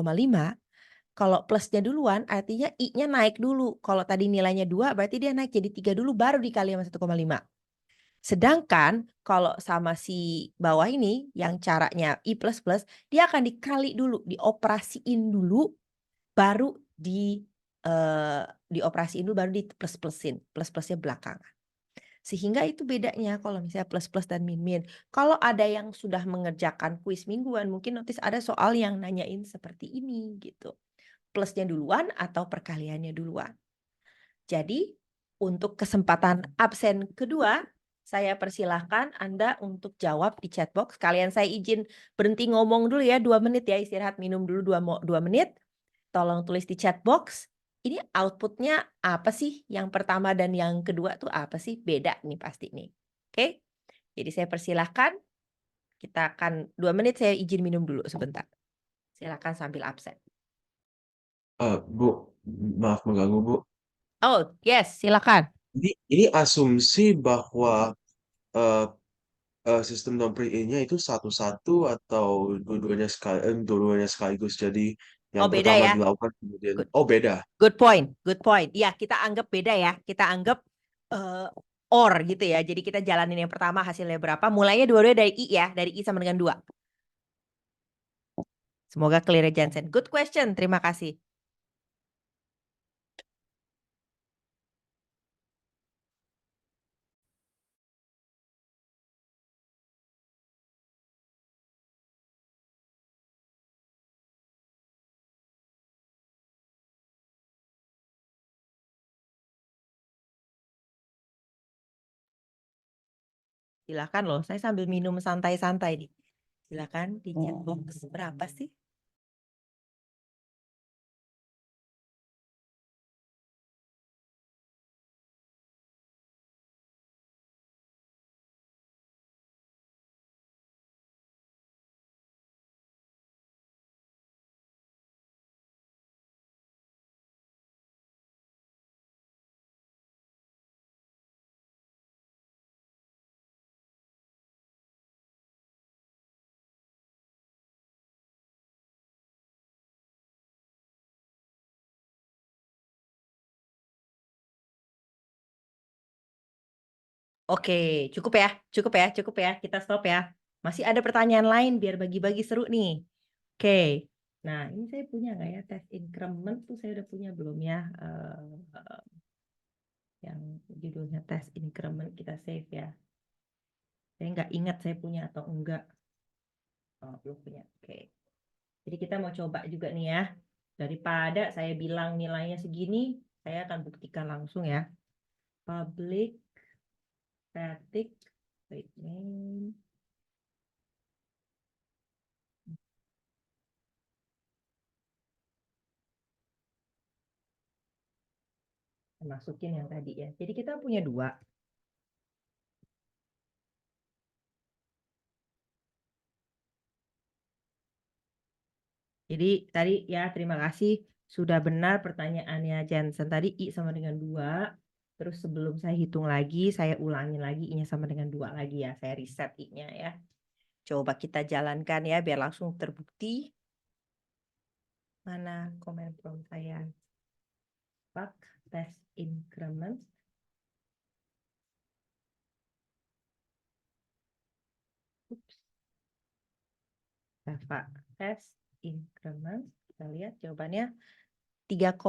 kalau plusnya duluan artinya i-nya naik dulu. Kalau tadi nilainya 2 berarti dia naik jadi 3 dulu baru dikali sama 1,5. Sedangkan kalau sama si bawah ini yang caranya i plus plus, dia akan dikali dulu, dioperasiin dulu baru dioperasiin dulu baru di-plus-plusin, plus-plusnya belakangan. Sehingga itu bedanya kalau misalnya plus-plus dan min-min. Kalau ada yang sudah mengerjakan kuis mingguan mungkin notice ada soal yang nanyain seperti ini gitu. Plusnya duluan atau perkaliannya duluan. Jadi untuk kesempatan absen kedua, saya persilahkan Anda untuk jawab di chat box. Kalian saya izin berhenti ngomong dulu ya 2 menit ya, istirahat minum dulu 2 menit. Tolong tulis di chat box, ini output-nya apa sih? Yang pertama dan yang kedua tuh apa sih? Beda nih pasti nih. Oke? Jadi saya persilahkan, kita akan 2 menit saya izin minum dulu sebentar. Silakan sambil absen. Bu, maaf mengganggu, Bu. Oh, yes, silakan. Ini asumsi bahwa eh, sistem non-pre-nya itu satu-satu atau dua-duanya sekaligus. Jadi yang Oh, beda pertama ya. dilakukan kemudian, Good, oh beda. good point, good point. Ya, kita anggap beda ya. Kita anggap eh, or gitu ya. Jadi kita jalanin yang pertama hasilnya berapa. Mulainya dua-duanya dari I ya. Dari I sama dengan 2. Semoga clear ya, Jansen. Good question, terima kasih. Silakan loh, saya sambil minum santai-santai nih. Silakan di chat box berapa sih? Oke, cukup ya, cukup ya, cukup ya. Kita stop ya. Masih ada pertanyaan lain biar bagi-bagi seru nih. Oke. Nah, ini saya punya nggak ya tes increment tuh saya udah punya belum ya? Yang judulnya tes increment kita save ya. Saya nggak ingat saya punya atau enggak. Oh, belum punya. Oke. Jadi kita mau coba juga nih ya. Daripada saya bilang nilainya segini, saya akan buktikan langsung ya. Public static statement. Masukin yang tadi ya. Jadi kita punya dua. Jadi tadi ya terima kasih sudah benar pertanyaannya Jensen. Tadi I sama dengan 2. Terus sebelum saya hitung lagi, saya ulangin lagi I-nya sama dengan 2 lagi ya. Saya reset I-nya ya. Coba kita jalankan ya biar langsung terbukti. Mana comment prompt saya? Pak test increment. Oops. Java test increment. Kita lihat jawabannya 3,5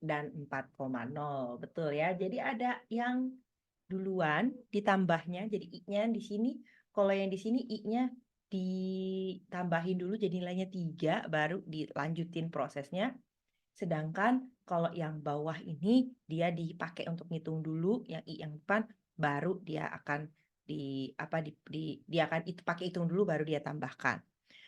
dan 4,0. Betul ya. Jadi ada yang duluan ditambahnya. Jadi I-nya di sini. Kalau yang di sini I-nya ditambahin dulu jadi nilainya 3. Baru dilanjutin prosesnya. Sedangkan kalau yang bawah ini dia dipakai untuk ngitung dulu. Yang I yang depan baru dia akan dia akan itu pakai hitung dulu baru dia tambahkan.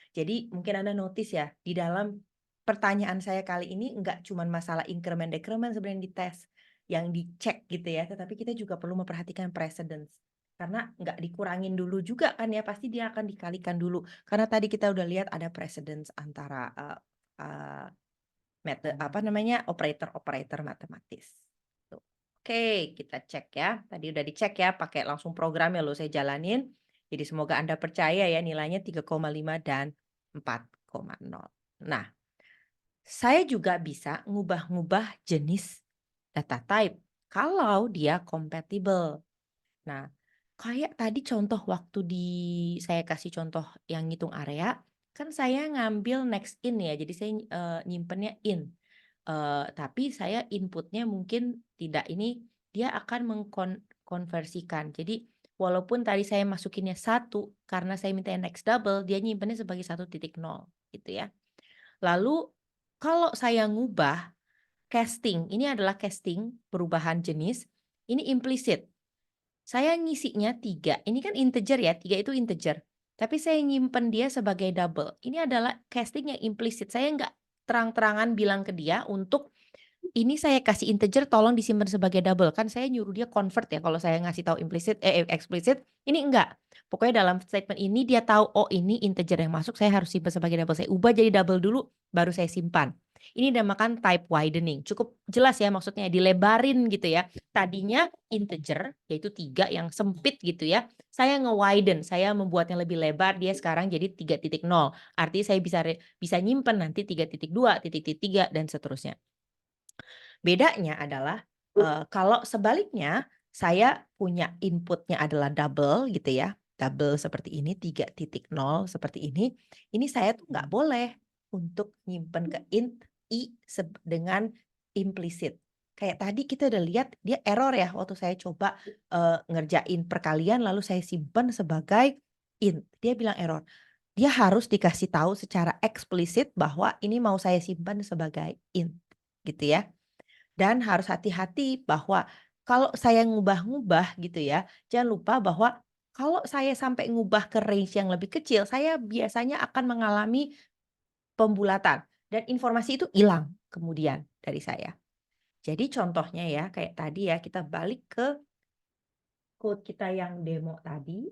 Jadi mungkin Anda notice ya, di dalam pertanyaan saya kali ini nggak cuma masalah increment decrement sebenarnya di tes yang dicek gitu ya, tetapi kita juga perlu memperhatikan precedence. Karena nggak dikurangin dulu juga kan ya, pasti dia akan dikalikan dulu. Karena tadi kita udah lihat ada precedence antara operator-operator matematis. Tuh. Oke, kita cek ya. Tadi udah dicek ya, pakai langsung programnya loh saya jalanin. Jadi semoga Anda percaya ya nilainya 3,5 dan 4,0. Nah, saya juga bisa ngubah-ngubah jenis data type kalau dia compatible. Nah, kayak tadi contoh waktu saya kasih contoh yang ngitung area, kan saya ngambil next in ya, jadi saya nyimpennya in. Tapi saya inputnya mungkin tidak ini, dia akan mengkonversikan. Jadi walaupun tadi saya masukinnya 1, karena saya minta next double, dia nyimpennya sebagai 1.0 gitu ya. Lalu kalau saya ngubah casting, ini adalah casting perubahan jenis, ini implicit. Saya ngisinya 3, ini kan integer ya, 3 itu integer. Tapi saya nyimpen dia sebagai double. Ini adalah casting yang implicit. Saya nggak terang-terangan bilang ke dia untuk ini saya kasih integer tolong disimpan sebagai double. Kan saya nyuruh dia convert ya kalau saya ngasih tahu explicit, ini enggak. Pokoknya dalam statement ini dia tahu oh ini integer yang masuk saya harus simpan sebagai double. Saya ubah jadi double dulu baru saya simpan. Ini dinamakan type widening. Cukup jelas ya maksudnya dilebarin gitu ya. Tadinya integer yaitu 3 yang sempit gitu ya. Saya nge-widen, saya membuatnya lebih lebar, dia sekarang jadi 3.0. Artinya saya bisa nyimpen nanti 3.2, titik 3 dan seterusnya. Bedanya adalah kalau sebaliknya saya punya inputnya adalah double gitu ya, double seperti ini 3.0 seperti ini saya tuh nggak boleh untuk nyimpen ke int I dengan implicit. Kayak tadi kita udah lihat dia error ya waktu saya coba ngerjain perkalian lalu saya simpen sebagai int. Dia bilang error. Dia harus dikasih tahu secara eksplisit bahwa ini mau saya simpan sebagai int gitu ya. Dan harus hati-hati bahwa kalau saya ngubah-ngubah gitu ya, jangan lupa bahwa kalau saya sampai ngubah ke range yang lebih kecil, saya biasanya akan mengalami pembulatan dan informasi itu hilang kemudian dari saya. Jadi contohnya ya, kayak tadi ya, kita balik ke code kita yang demo tadi.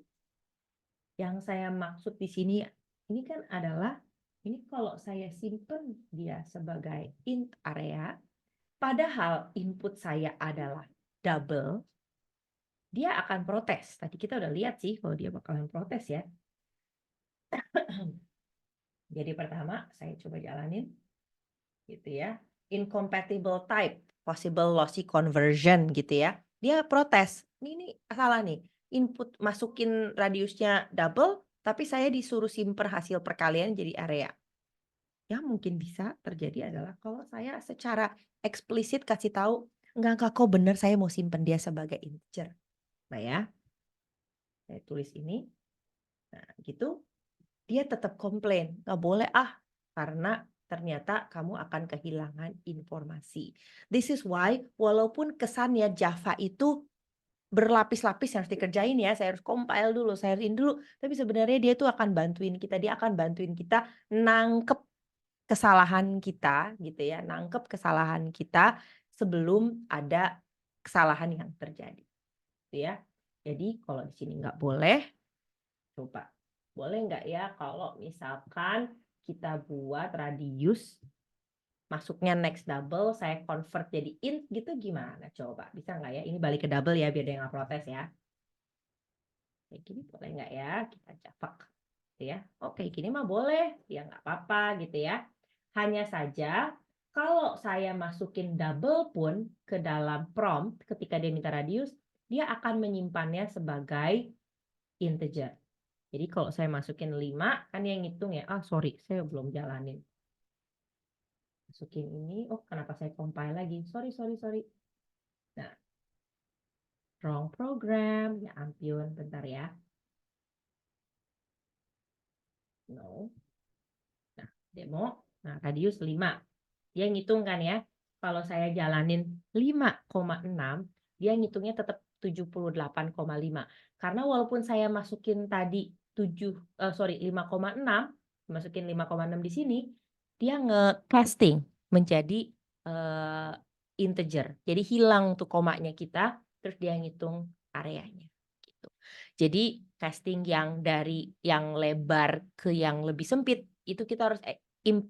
Yang saya maksud di sini, ini kan adalah, ini kalau saya simpen dia sebagai int area, padahal input saya adalah double, dia akan protes. Tadi kita udah lihat sih kalau dia bakalan protes ya. Jadi pertama saya coba jalanin gitu ya. Incompatible type, possible lossy conversion gitu ya. Dia protes. ini salah nih. Input masukin radiusnya double, tapi saya disuruh simper hasil perkalian jadi area. Yang mungkin bisa terjadi adalah kalau saya secara eksplisit kasih tahu, enggak kok bener saya mau simpen dia sebagai integer. Nah ya, saya tulis ini. Nah gitu, dia tetap komplain. Nggak boleh karena ternyata kamu akan kehilangan informasi. This is why, walaupun kesannya Java itu berlapis-lapis yang harus dikerjain ya, saya harus compile dulu, saya harus ini dulu, tapi sebenarnya dia tuh akan bantuin kita nangkep kesalahan kita gitu ya, nangkep kesalahan kita sebelum ada kesalahan yang terjadi gitu ya. Jadi kalau di sini nggak boleh, coba boleh nggak ya kalau misalkan kita buat radius masuknya next double, saya convert jadi int gitu, gimana coba, bisa nggak ya? Ini balik ke double ya biar dia nggak protes ya. Kayak gini boleh nggak ya? Kita cafak gitu ya. Oke, gini mah boleh, ya nggak apa-apa gitu ya. Hanya saja kalau saya masukin double pun ke dalam prompt ketika dia minta radius, dia akan menyimpannya sebagai integer. Jadi kalau saya masukin 5, kan yang ngitung ya. Sorry, saya belum jalanin. Masukin ini, kenapa saya compile lagi? Sorry. Nah, wrong program. Ya ampun, bentar ya. No. Nah, demo. Nah, radius 5. Dia ngitung kan ya. Kalau saya jalanin 5,6, dia ngitungnya tetap 78,5. Karena walaupun saya masukin tadi 5,6, masukin 5,6 di sini, dia nge-casting menjadi integer. Jadi hilang tuh komanya kita, terus dia ngitung areanya. Gitu. Jadi casting yang dari yang lebar ke yang lebih sempit, itu kita harus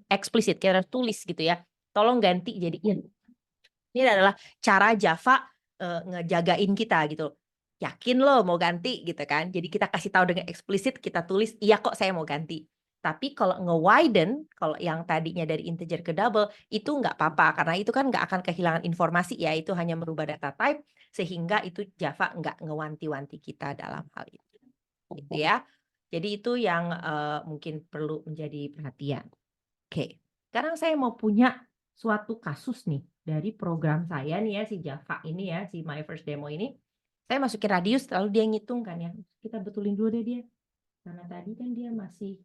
eksplisit, kita harus tulis gitu ya. Tolong ganti jadi int. Ini adalah cara Java ngejagain kita gitu. Yakin lo mau ganti gitu kan. Jadi kita kasih tahu dengan eksplisit, kita tulis, iya kok saya mau ganti. Tapi kalau nge-widen, kalau yang tadinya dari integer ke double, itu nggak apa-apa. Karena itu kan nggak akan kehilangan informasi ya. Itu hanya merubah data type, sehingga itu Java nggak ngewanti-wanti kita dalam hal itu. Gitu ya. Jadi itu yang mungkin perlu menjadi perhatian. Oke, sekarang saya mau punya suatu kasus nih dari program saya nih ya, si Java ini ya, si My First Demo ini. Saya masukin radius, lalu dia ngitung kan ya. Kita betulin dulu deh dia. Karena tadi kan dia masih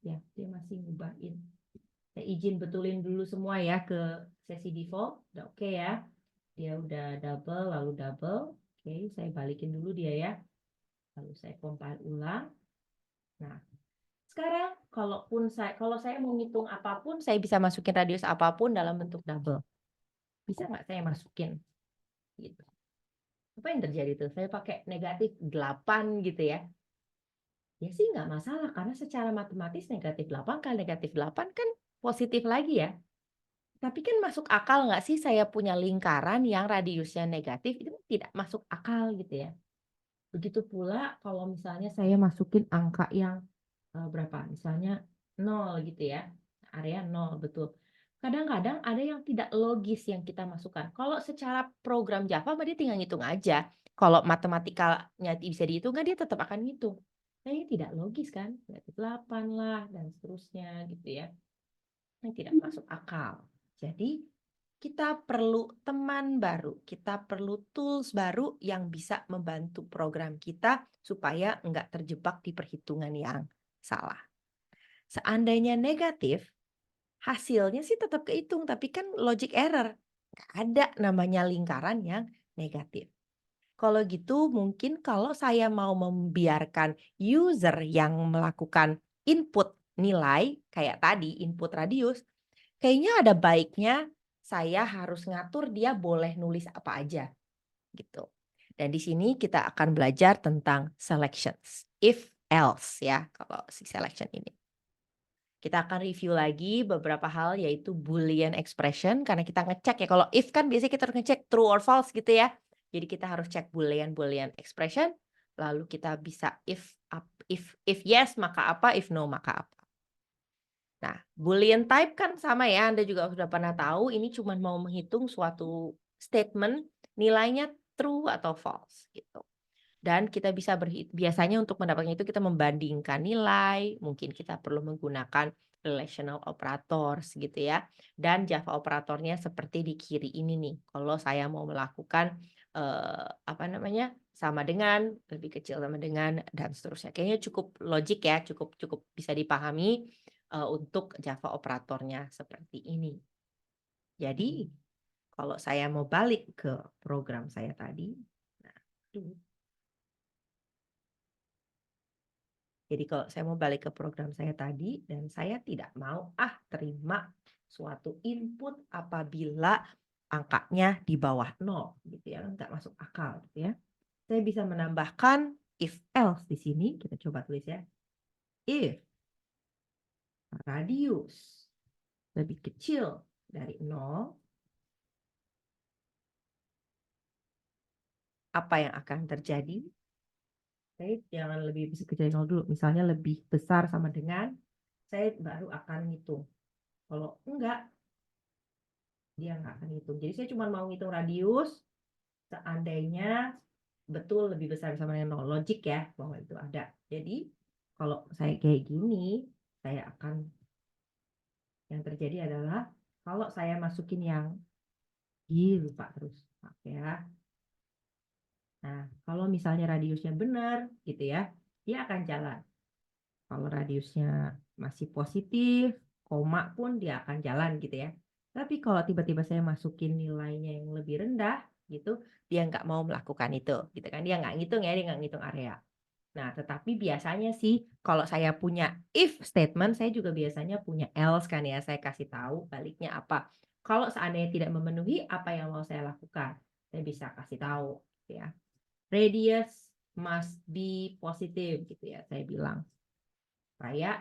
dia masih ngubahin. Saya izin betulin dulu semua ya ke sesi default. Udah oke ya. Dia udah double, lalu double. Oke, saya balikin dulu dia ya. Lalu saya compile ulang. Nah, sekarang kalau saya mau ngitung apapun, saya bisa masukin radius apapun dalam bentuk double. Bisa nggak saya masukin? Gitu. Apa yang terjadi tuh? Saya pakai negatif 8 gitu ya. Ya sih nggak masalah, karena secara matematis negatif 8 kali negatif 8 kan positif lagi ya. Tapi kan masuk akal nggak sih saya punya lingkaran yang radiusnya negatif, itu tidak masuk akal gitu ya. Begitu pula kalau misalnya saya masukin angka yang berapa? Misalnya 0 gitu ya. Area 0, betul. Kadang-kadang ada yang tidak logis yang kita masukkan. Kalau secara program Java, dia tinggal ngitung aja. Kalau matematikanya bisa dihitung, kan dia tetap akan ngitung. Nah, ini tidak logis kan? Negatif 8 lah, dan seterusnya gitu ya. Ini tidak masuk akal. Jadi, kita perlu teman baru, kita perlu tools baru yang bisa membantu program kita supaya nggak terjebak di perhitungan yang salah. Seandainya negatif, hasilnya sih tetap kehitung, tapi kan logic error. Nggak ada namanya lingkaran yang negatif. Kalau gitu mungkin kalau saya mau membiarkan user yang melakukan input nilai, kayak tadi input radius, kayaknya ada baiknya saya harus ngatur dia boleh nulis apa aja gitu. Dan di sini kita akan belajar tentang selections, if else ya kalau si selection ini. Kita akan review lagi beberapa hal yaitu Boolean expression karena kita ngecek ya, kalau if kan biasanya kita harus ngecek true or false gitu ya. Jadi kita harus cek Boolean expression, lalu kita bisa if yes maka apa, if no maka apa. Nah, Boolean type kan sama ya, Anda juga sudah pernah tahu, ini cuma mau menghitung suatu statement nilainya true atau false gitu. Dan kita bisa biasanya untuk mendapatkan itu kita membandingkan nilai, mungkin kita perlu menggunakan relational operators gitu ya. Dan Java operatornya seperti di kiri ini nih. Kalau saya mau melakukan apa namanya? Sama dengan, lebih kecil sama dengan dan seterusnya. Kayaknya cukup logik ya, cukup cukup bisa dipahami untuk Java operatornya seperti ini. Jadi kalau saya mau balik ke program saya tadi, nah, jadi kalau saya mau balik ke program saya tadi dan saya tidak mau terima suatu input apabila angkanya di bawah 0 gitu ya, nggak masuk akal gitu ya. Saya bisa menambahkan if else di sini, kita coba tulis ya. If radius lebih kecil dari 0, apa yang akan terjadi? Saya jangan lebih kecil dari 0 dulu, misalnya lebih besar sama dengan, saya baru akan ngitung. Kalau enggak, dia nggak akan hitung. Jadi saya cuma mau ngitung radius seandainya betul lebih besar sama dengan 0. Logik ya bahwa itu ada. Jadi kalau saya kayak gini, saya akan, yang terjadi adalah kalau saya masukin yang lupa terus, maaf ya. Nah, kalau misalnya radiusnya benar gitu ya, dia akan jalan. Kalau radiusnya masih positif, koma pun dia akan jalan gitu ya. Tapi kalau tiba-tiba saya masukin nilainya yang lebih rendah gitu, dia nggak mau melakukan itu, gitu kan? Dia nggak ngitung ya, dia nggak ngitung area. Nah, tetapi biasanya sih kalau saya punya if statement, saya juga biasanya punya else kan ya. Saya kasih tahu baliknya apa. Kalau seandainya tidak memenuhi apa yang mau saya lakukan, saya bisa kasih tahu, gitu ya. Radius must be positive gitu ya, saya bilang.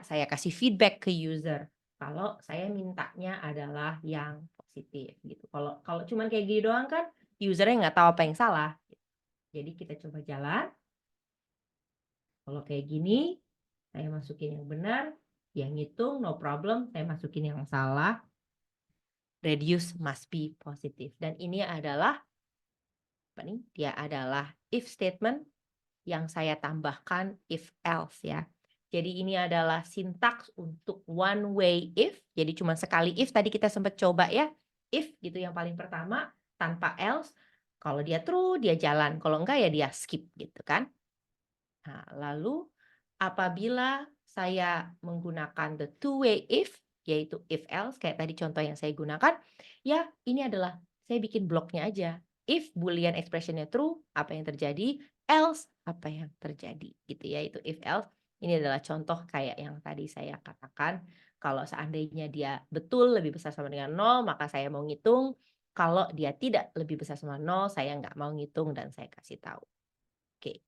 Saya kasih feedback ke user kalau saya mintanya adalah yang positif gitu. Kalau kalau cuman kayak gini doang kan usernya nggak tahu apa yang salah. Jadi kita coba jalan. Kalau kayak gini, saya masukin yang benar, yang ngitung no problem, saya masukin yang salah. Radius must be positive. Dan ini adalah apa nih? Dia adalah if statement yang saya tambahkan if else ya. Jadi ini adalah sintaks untuk one way if. Jadi cuma sekali if tadi kita sempat coba ya. If gitu yang paling pertama tanpa else. Kalau dia true dia jalan, kalau enggak ya dia skip gitu kan. Nah, lalu apabila saya menggunakan the two way if yaitu if else kayak tadi contoh yang saya gunakan, ya ini adalah saya bikin bloknya aja. If boolean expressionnya true, apa yang terjadi? Else, apa yang terjadi? Gitu ya, itu if else. Ini adalah contoh kayak yang tadi saya katakan, kalau seandainya dia betul lebih besar sama dengan 0, maka saya mau ngitung. Kalau dia tidak lebih besar sama 0, saya nggak mau ngitung dan saya kasih tahu. Oke.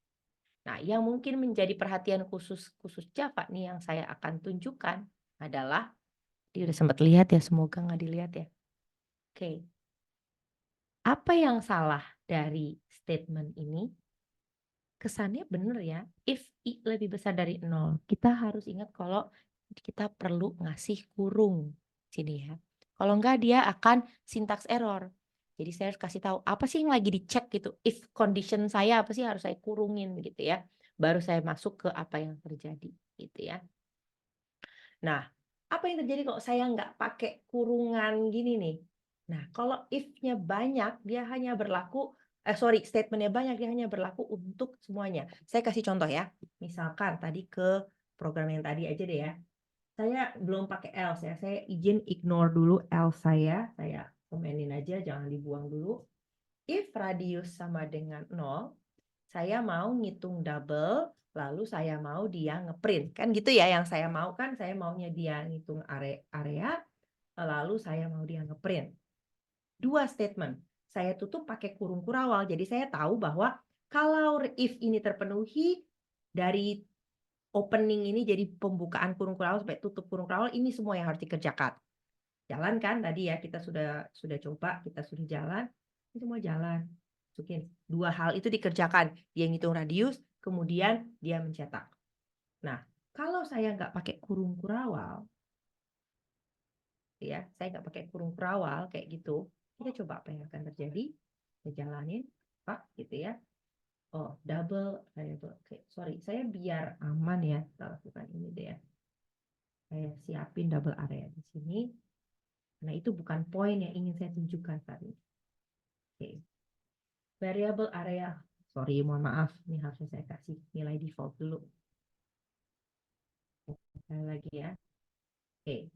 Nah, yang mungkin menjadi perhatian khusus Java nih yang saya akan tunjukkan adalah, dia udah sempat lihat ya, semoga nggak dilihat ya. Oke. Apa yang salah dari statement ini? Kesannya benar ya, if i lebih besar dari 0, kita harus ingat kalau kita perlu ngasih kurung sini ya. Kalau enggak dia akan syntax error. Jadi saya harus kasih tahu apa sih yang lagi dicek gitu. If condition saya apa sih harus saya kurungin gitu ya. Baru saya masuk ke apa yang terjadi gitu ya. Nah, apa yang terjadi kalau saya nggak pakai kurungan gini nih? Nah, kalau if-nya banyak, dia hanya berlaku, statement-nya banyak, dia hanya berlaku untuk semuanya. Saya kasih contoh ya. Misalkan tadi ke program yang tadi aja deh ya. Saya belum pakai else ya. Saya izin ignore dulu else saya komenin aja, jangan dibuang dulu. If radius sama dengan 0, saya mau ngitung double, lalu saya mau dia ngeprint. Kan gitu ya yang saya mau kan, saya maunya dia ngitung area, lalu saya mau dia ngeprint. Dua statement. Saya tutup pakai kurung kurawal. Jadi saya tahu bahwa kalau if ini terpenuhi, dari opening ini jadi pembukaan kurung kurawal sampai tutup kurung kurawal, ini semua yang harus dikerjakan. Jalan kan tadi ya, kita sudah coba, kita sudah jalan, ini semua jalan. Masukin. Dua hal itu dikerjakan. Dia ngitung radius, kemudian dia mencetak. Nah, kalau saya nggak pakai kurung kurawal, ya, saya nggak pakai kurung kurawal kayak gitu, kita coba apa yang akan terjadi. Kita jalanin. Java gitu ya. Oh, double variable. Oke, sorry, saya biar aman ya, kita lakukan ini deh ya. Saya siapin double area di sini. Nah, itu bukan poin yang ingin saya tunjukkan saat ini. Oke. Variable area. Sorry, mohon maaf. Ini harusnya saya kasih nilai default dulu. Sekali lagi ya. Oke.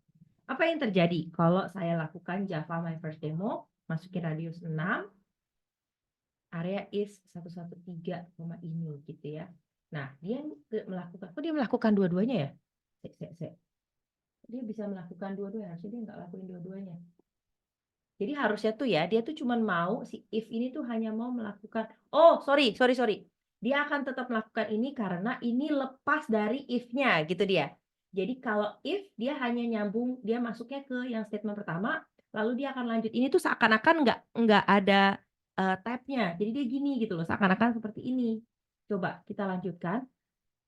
Apa yang terjadi kalau saya lakukan Java My First Demo, masukin radius 6, area is 113, ini gitu ya. Nah, dia melakukan dua-duanya ya? Dia bisa melakukan dua-duanya, harusnya dia nggak lakuin dua-duanya. Jadi harusnya tuh ya, dia tuh cuma mau si if ini tuh hanya mau melakukan, oh sorry. Dia akan tetap melakukan ini karena ini lepas dari if-nya gitu dia. Jadi kalau if dia hanya nyambung, dia masuknya ke yang statement pertama, lalu dia akan lanjut. Ini tuh seakan-akan nggak ada tab-nya. Jadi dia gini gitu loh, seakan-akan seperti ini. Coba kita lanjutkan.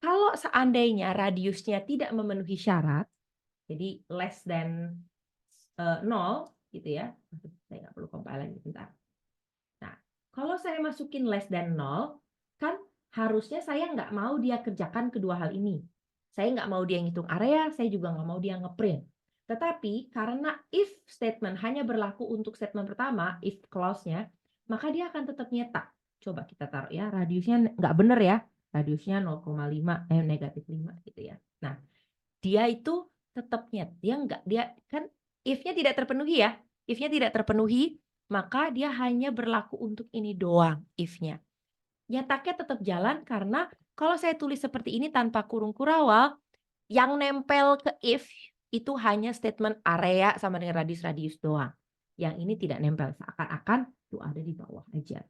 Kalau seandainya radiusnya tidak memenuhi syarat, jadi less than 0 gitu ya. Saya nggak perlu compile lagi, bentar. Nah, kalau saya masukin less than 0, kan harusnya saya nggak mau dia kerjakan kedua hal ini. Saya nggak mau dia ngitung area, saya juga nggak mau dia ngeprint. Tetapi karena if statement hanya berlaku untuk statement pertama, if clause-nya, maka dia akan tetap nyetak. Coba kita taruh ya, radiusnya nggak bener ya. Radiusnya 0,5, negatif 5 gitu ya. Nah, dia itu tetap dia kan if-nya tidak terpenuhi ya. If-nya tidak terpenuhi, maka dia hanya berlaku untuk ini doang if-nya. Nyetaknya tetap jalan karena kalau saya tulis seperti ini tanpa kurung kurawal, yang nempel ke if itu hanya statement area sama dengan radius-radius doang. Yang ini tidak nempel, seakan-akan itu ada di bawah aja.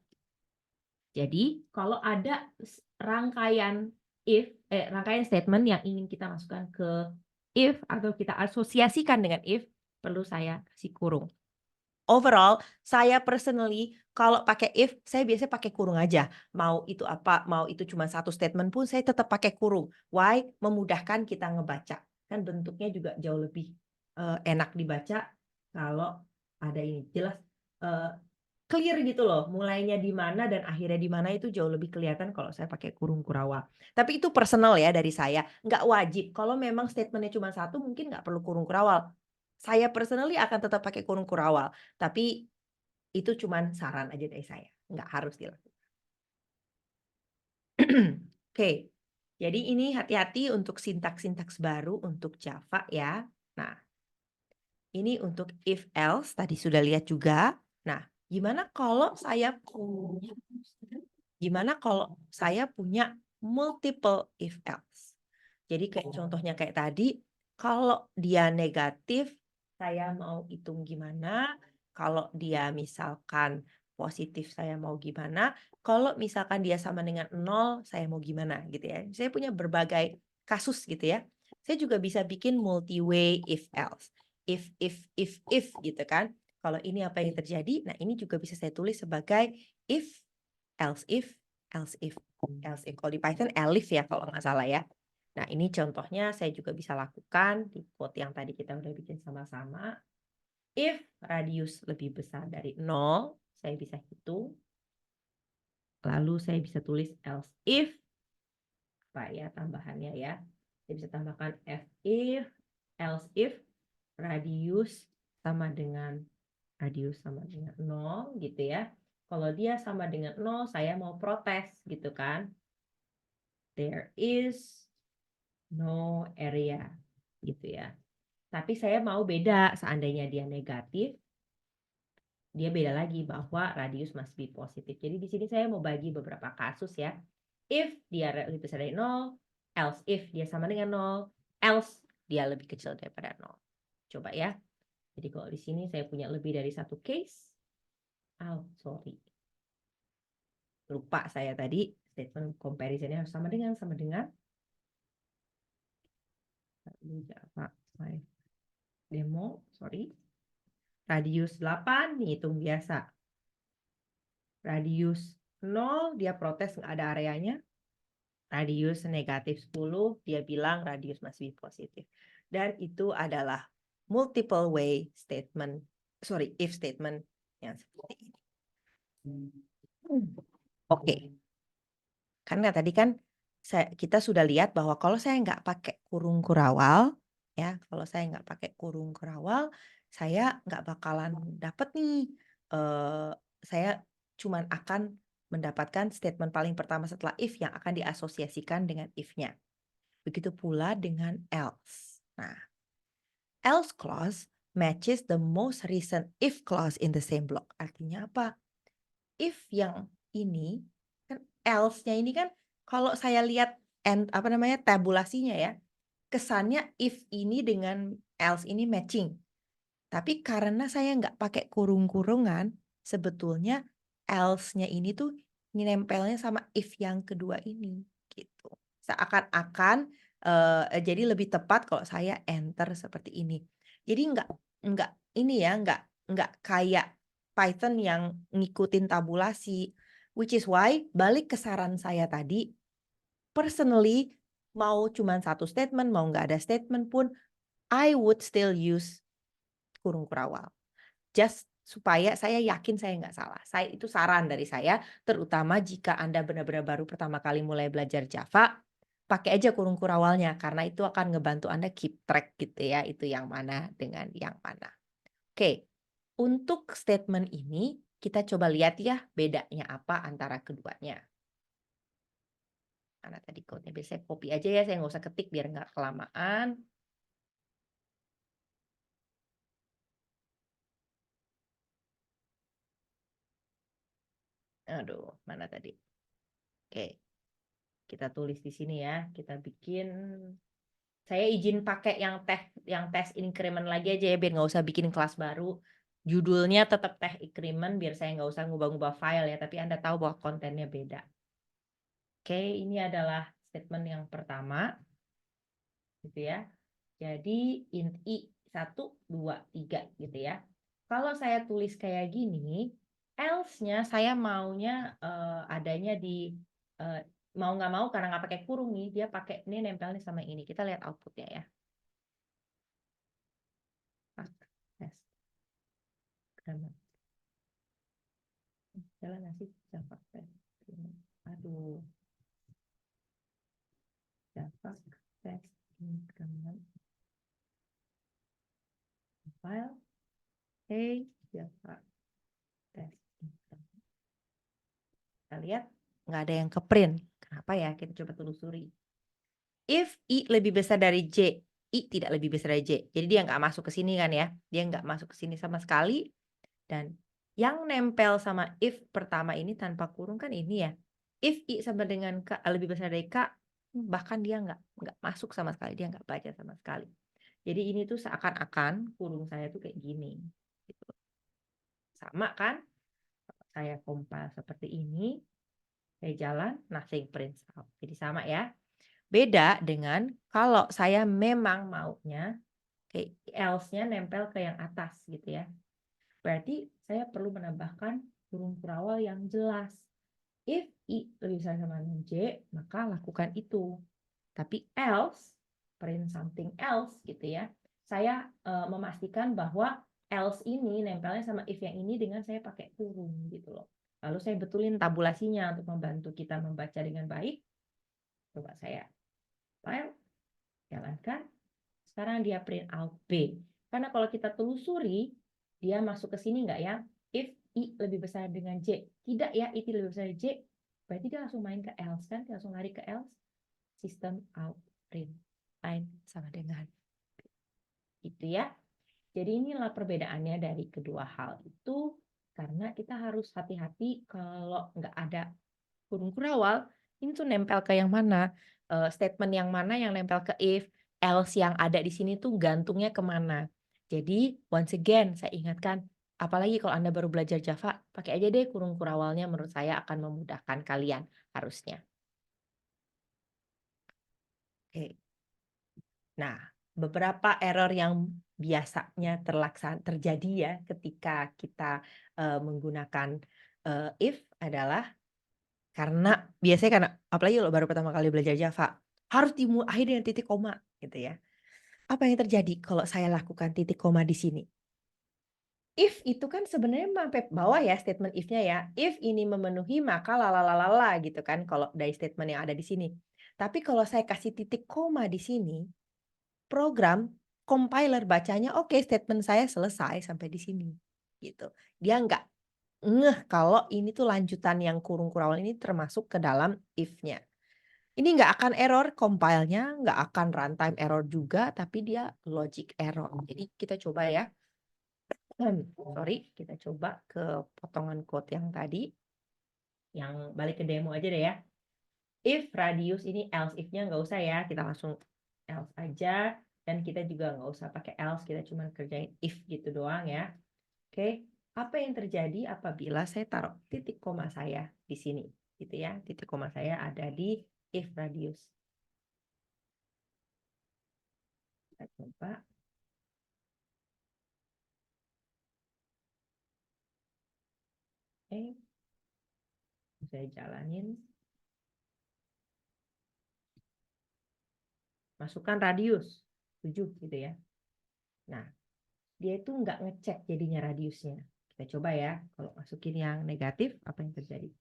Jadi kalau ada rangkaian rangkaian statement yang ingin kita masukkan ke if atau kita asosiasikan dengan if, perlu saya kasih kurung. Overall, saya personally kalau pakai if, saya biasanya pakai kurung aja. Mau itu apa, mau itu cuma satu statement pun saya tetap pakai kurung. Why? Memudahkan kita ngebaca. Kan bentuknya juga jauh lebih enak dibaca kalau ada ini. Jelas clear gitu loh, mulainya di mana dan akhirnya di mana itu jauh lebih kelihatan kalau saya pakai kurung kurawal. Tapi itu personal ya dari saya, nggak wajib. Kalau memang statementnya cuma satu, mungkin nggak perlu kurung kurawal. Saya personally akan tetap pakai kurung kurawal, tapi itu cuma saran aja dari saya, nggak harus dilakukan. Oke, jadi ini hati-hati untuk sintaks-sintaks baru untuk Java ya. Nah, ini untuk if else tadi sudah lihat juga. Nah, gimana kalau saya punya multiple if else? Jadi kayak contohnya kayak tadi, kalau dia negatif, saya mau hitung gimana? Kalau dia misalkan positif, saya mau gimana? Kalau misalkan dia sama dengan 0, saya mau gimana gitu ya. Saya punya berbagai kasus gitu ya. Saya juga bisa bikin multi-way if else. If gitu kan. Kalau ini apa yang terjadi? Nah, ini juga bisa saya tulis sebagai if, else if, else if, else if. Kalau di Python elif ya kalau nggak salah ya. Nah, ini contohnya saya juga bisa lakukan di code yang tadi kita udah bikin sama-sama. If radius lebih besar dari 0, saya bisa hitung. Lalu saya bisa tulis else if, apa ya tambahannya ya. Saya bisa tambahkan if, else if, radius sama dengan 0 gitu ya. Kalau dia sama dengan 0, saya mau protes gitu kan. There is no area gitu ya. Tapi saya mau beda, seandainya dia negatif, dia beda lagi bahwa radius must be positif. Jadi di sini saya mau bagi beberapa kasus ya. If dia lebih besar dari 0, else if dia sama dengan 0, else dia lebih kecil daripada 0. Coba ya. Jadi kalau di sini saya punya lebih dari satu case. Oh, sorry. Lupa saya tadi statement comparison-nya harus sama dengan Java my demo, sorry. Radius 8 hitung biasa. Radius 0 dia protes nggak ada areanya. Radius negatif 10 dia bilang radius masih positif. Dan itu adalah multiple way statement, if statement yang seperti ini. Oke, karena tadi kan kita sudah lihat bahwa kalau saya nggak pakai kurung kurawal, ya, kalau saya nggak pakai kurung kurawal, saya nggak bakalan dapet nih, saya cuman akan mendapatkan statement paling pertama setelah if yang akan diasosiasikan dengan if-nya. Begitu pula dengan else. Nah, else clause matches the most recent if clause in the same block. Artinya apa? If yang ini kan else-nya ini kan kalau saya lihat apa namanya tabulasinya ya, kesannya if ini dengan else ini matching. Tapi karena saya nggak pakai kurung-kurungan, sebetulnya else-nya ini tuh nempelnya sama if yang kedua ini gitu. Seakan-akan jadi lebih tepat kalau saya enter seperti ini. Jadi nggak ini ya, nggak kayak Python yang ngikutin tabulasi. Which is why balik ke saran saya tadi, personally mau cuman satu statement, mau nggak ada statement pun, I would still use kurung kurawal. Just supaya saya yakin saya nggak salah. Itu saran dari saya, terutama jika Anda benar-benar baru pertama kali mulai belajar Java, pakai aja kurung kurawalnya karena itu akan ngebantu Anda keep track gitu ya, itu yang mana dengan yang mana. Oke, untuk statement ini kita coba lihat ya bedanya apa antara keduanya. Mana tadi code-nya? Biar saya copy aja ya, saya nggak usah ketik biar nggak kelamaan. Aduh, mana tadi? Oke, kita tulis di sini ya. Kita bikin. Saya izin pakai yang tes increment lagi aja ya biar nggak usah bikin kelas baru. Judulnya tetap teh increment biar saya nggak usah ngubah-ngubah file ya, tapi Anda tahu bahwa kontennya beda. Oke, ini adalah statement yang pertama, gitu ya. Jadi int i 1, 2, 3 gitu ya. Kalau saya tulis kayak gini, else-nya saya maunya adanya di mau nggak mau karena nggak pakai kurung nih, dia pakai ini nempelnya sama ini. Kita lihat outputnya ya. Tes. Jalan nasi Java tes. Aduh. Java tes increment file. Hey, Java tes increment. Kita lihat nggak ada yang ke print. Kenapa ya? Kita coba telusuri. If I lebih besar dari J, I tidak lebih besar dari J. Jadi dia nggak masuk ke sini kan ya. Dia nggak masuk ke sini sama sekali. Dan yang nempel sama if pertama ini tanpa kurung kan ini ya. If I sama dengan K lebih besar dari K, bahkan dia nggak masuk sama sekali. Dia nggak baca sama sekali. Jadi ini tuh seakan-akan kurung saya tuh kayak gini. Gitu. Sama kan? Saya compile seperti ini. Saya jalan, nothing prints out. Jadi sama ya. Beda dengan kalau saya memang maunya kayak else-nya nempel ke yang atas gitu ya. Berarti saya perlu menambahkan kurung kurawal yang jelas. If I lebih besar sama dengan J, maka lakukan itu. Tapi else, print something else gitu ya. Saya memastikan bahwa else ini nempelnya sama if yang ini dengan saya pakai kurung gitu loh. Lalu saya betulin tabulasinya untuk membantu kita membaca dengan baik. Coba saya file, jalankan. Sekarang dia print out B. Karena kalau kita telusuri, dia masuk ke sini nggak ya? If I lebih besar dengan J. Tidak ya, I lebih besar dari J. Berarti dia langsung main ke else kan? Dia langsung lari ke else. System out print. Lain sama dengan itu ya. Jadi inilah perbedaannya dari kedua hal itu. Karena kita harus hati-hati kalau nggak ada kurung kurawal, ini tuh nempel ke yang mana? Statement yang mana yang nempel ke if, else yang ada di sini tuh gantungnya kemana? Jadi once again saya ingatkan, apalagi kalau Anda baru belajar Java, pakai aja deh kurung kurawalnya, menurut saya akan memudahkan kalian harusnya. Oke. Nah, beberapa error yang biasanya terjadi ya ketika kita menggunakan if adalah karena biasanya karena apalagi kalau baru pertama kali belajar Java, harus dimulai dengan titik koma gitu ya. Apa yang terjadi kalau saya lakukan titik koma di sini? If itu kan sebenarnya sampai bawah ya statement if-nya ya. If ini memenuhi maka lalalalala gitu kan kalau dari statement yang ada di sini. Tapi kalau saya kasih titik koma di sini, program compiler bacanya oke statement saya selesai sampai di sini gitu. Dia nggak ngeh kalau ini tuh lanjutan yang kurung kurawal ini termasuk ke dalam if-nya. Ini nggak akan error compile-nya, nggak akan runtime error juga, tapi dia logic error. Jadi kita coba ya. Sorry, kita coba ke potongan code yang tadi. Yang balik ke demo aja deh ya. If radius ini else if-nya nggak usah ya. Kita langsung else aja. Dan kita juga nggak usah pakai else. Kita cuma kerjain if gitu doang ya. Oke. Apa yang terjadi apabila saya taruh titik koma saya di sini. Gitu ya. Titik koma saya ada di if radius. Kita coba. Oke. Saya jalanin. Masukkan radius 7 gitu ya. Nah, dia itu nggak ngecek jadinya radiusnya. Kita coba ya, kalau masukin yang negatif, apa yang terjadi?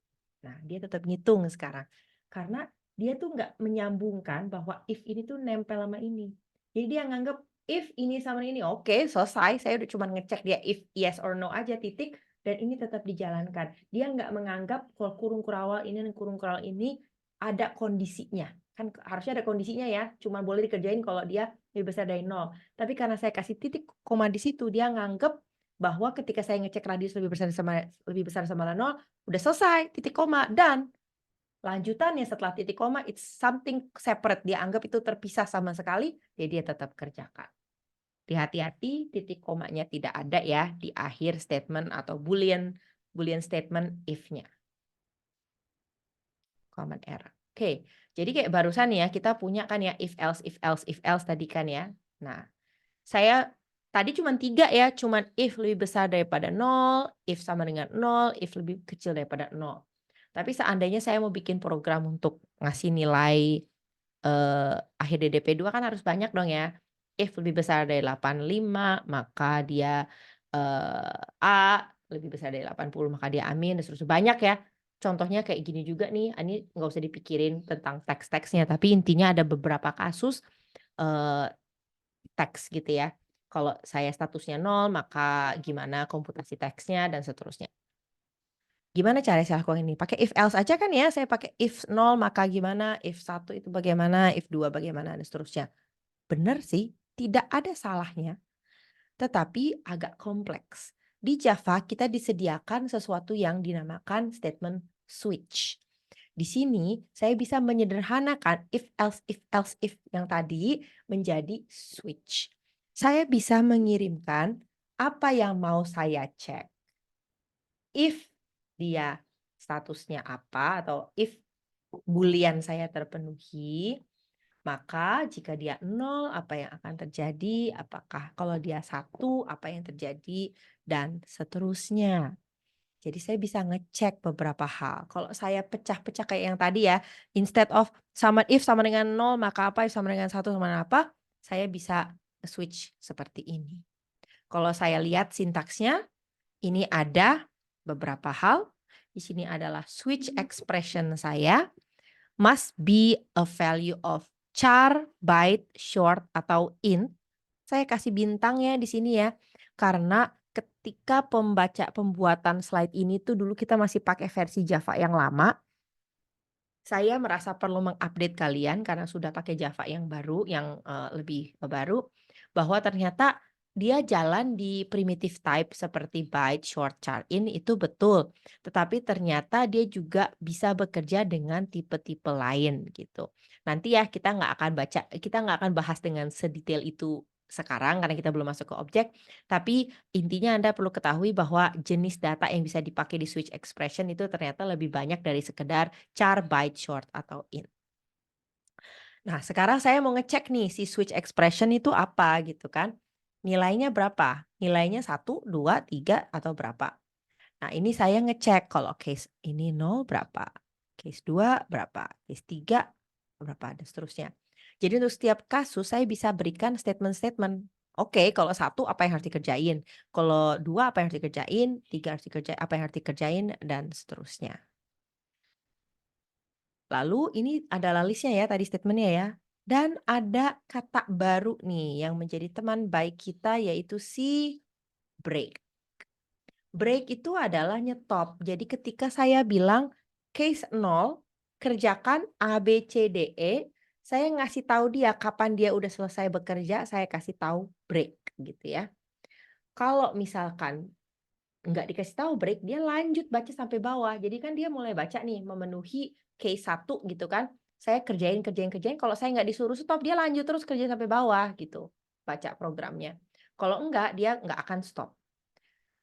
Nah, dia tetap ngitung sekarang. Karena dia tuh nggak menyambungkan bahwa if ini tuh nempel sama ini. Jadi dia nganggap if ini sama ini, oke selesai. Saya udah cuma ngecek dia if yes or no aja titik. Dan ini tetap dijalankan. Dia nggak menganggap kalau kurung kurawal ini dan kurung kurawal ini ada kondisinya. Kan harusnya ada kondisinya ya. Cuma boleh dikerjain kalau dia lebih besar dari 0. Tapi karena saya kasih titik koma di situ, dia nganggep bahwa ketika saya ngecek radius lebih besar sama 0, udah selesai titik koma dan lanjutannya setelah titik koma it's something separate. Dia anggap itu terpisah sama sekali, jadi dia tetap kerjakan. Hati-hati titik komanya tidak ada ya di akhir statement atau boolean statement if-nya. Common error. Oke, jadi kayak barusan ya kita punya kan ya if else tadi kan ya. Nah, saya tadi cuma 3 ya, cuman if lebih besar daripada 0, if sama dengan 0, if lebih kecil daripada 0. Tapi seandainya saya mau bikin program untuk ngasih nilai, akhir DDP2 kan harus banyak dong ya. If lebih besar dari 85 maka dia, A, lebih besar dari 80 maka dia amin, dan seterusnya. Banyak ya. Contohnya kayak gini juga nih, ini nggak usah dipikirin tentang teks-teksnya, tapi intinya ada beberapa kasus, eee teks gitu ya. Kalau saya statusnya 0, maka gimana komputasi teksnya dan seterusnya. Gimana cara saya lakukan ini? Pakai if else aja kan ya, saya pakai if 0 maka gimana, if 1 itu bagaimana, if 2 bagaimana dan seterusnya. Benar sih, tidak ada salahnya, tetapi agak kompleks. Di Java kita disediakan sesuatu yang dinamakan statement switch. Di sini saya bisa menyederhanakan if else if yang tadi menjadi switch. Saya bisa mengirimkan apa yang mau saya cek. If dia statusnya apa atau if boolean saya terpenuhi, maka jika dia 0 apa yang akan terjadi? Apakah kalau dia 1 apa yang terjadi? Dan seterusnya. Jadi saya bisa ngecek beberapa hal. Kalau saya pecah-pecah kayak yang tadi ya, instead of if sama dengan 0 maka apa, if sama dengan 1 sama dengan apa, saya bisa switch seperti ini. Kalau saya lihat sintaksnya, ini ada beberapa hal. Di sini adalah switch expression saya must be a value of char, byte, short, atau int. Saya kasih bintangnya di sini ya, karena ketika pembuatan slide ini tuh dulu kita masih pakai versi Java yang lama. Saya merasa perlu mengupdate kalian karena sudah pakai Java yang baru, yang lebih baru, bahwa ternyata dia jalan di primitive type seperti byte, short, char, int itu betul. Tetapi ternyata dia juga bisa bekerja dengan tipe-tipe lain gitu. Nanti ya kita nggak akan bahas dengan sedetail itu sekarang karena kita belum masuk ke objek. Tapi intinya Anda perlu ketahui bahwa jenis data yang bisa dipakai di switch expression itu ternyata lebih banyak dari sekedar char, byte, short, atau int. Nah, sekarang saya mau ngecek nih si switch expression itu apa gitu kan. Nilainya berapa? Nilainya 1, 2, 3 atau berapa? Nah, ini saya ngecek kalau case ini 0 berapa, case 2 berapa, case 3 berapa, dan seterusnya. Jadi untuk setiap kasus saya bisa berikan statement-statement. Oke, kalau satu apa yang harus dikerjain, kalau dua apa yang harus dikerjain, tiga harus dikerjain, apa yang harus dikerjain, dan seterusnya. Lalu ini adalah list-nya ya, tadi statement-nya ya. Dan ada kata baru nih yang menjadi teman baik kita yaitu si break. Break itu adalah nyetop. Jadi ketika saya bilang case 0, kerjakan A, B, C, D, E, saya ngasih tahu dia kapan dia udah selesai bekerja, saya kasih tahu break gitu ya. Kalau misalkan nggak dikasih tahu break, dia lanjut baca sampai bawah. Jadi kan dia mulai baca nih, memenuhi case 1 gitu kan. Saya kerjain kerjain kerjain, kalau saya nggak disuruh stop, dia lanjut terus kerja sampai bawah gitu, baca programnya. Kalau enggak, dia nggak akan stop.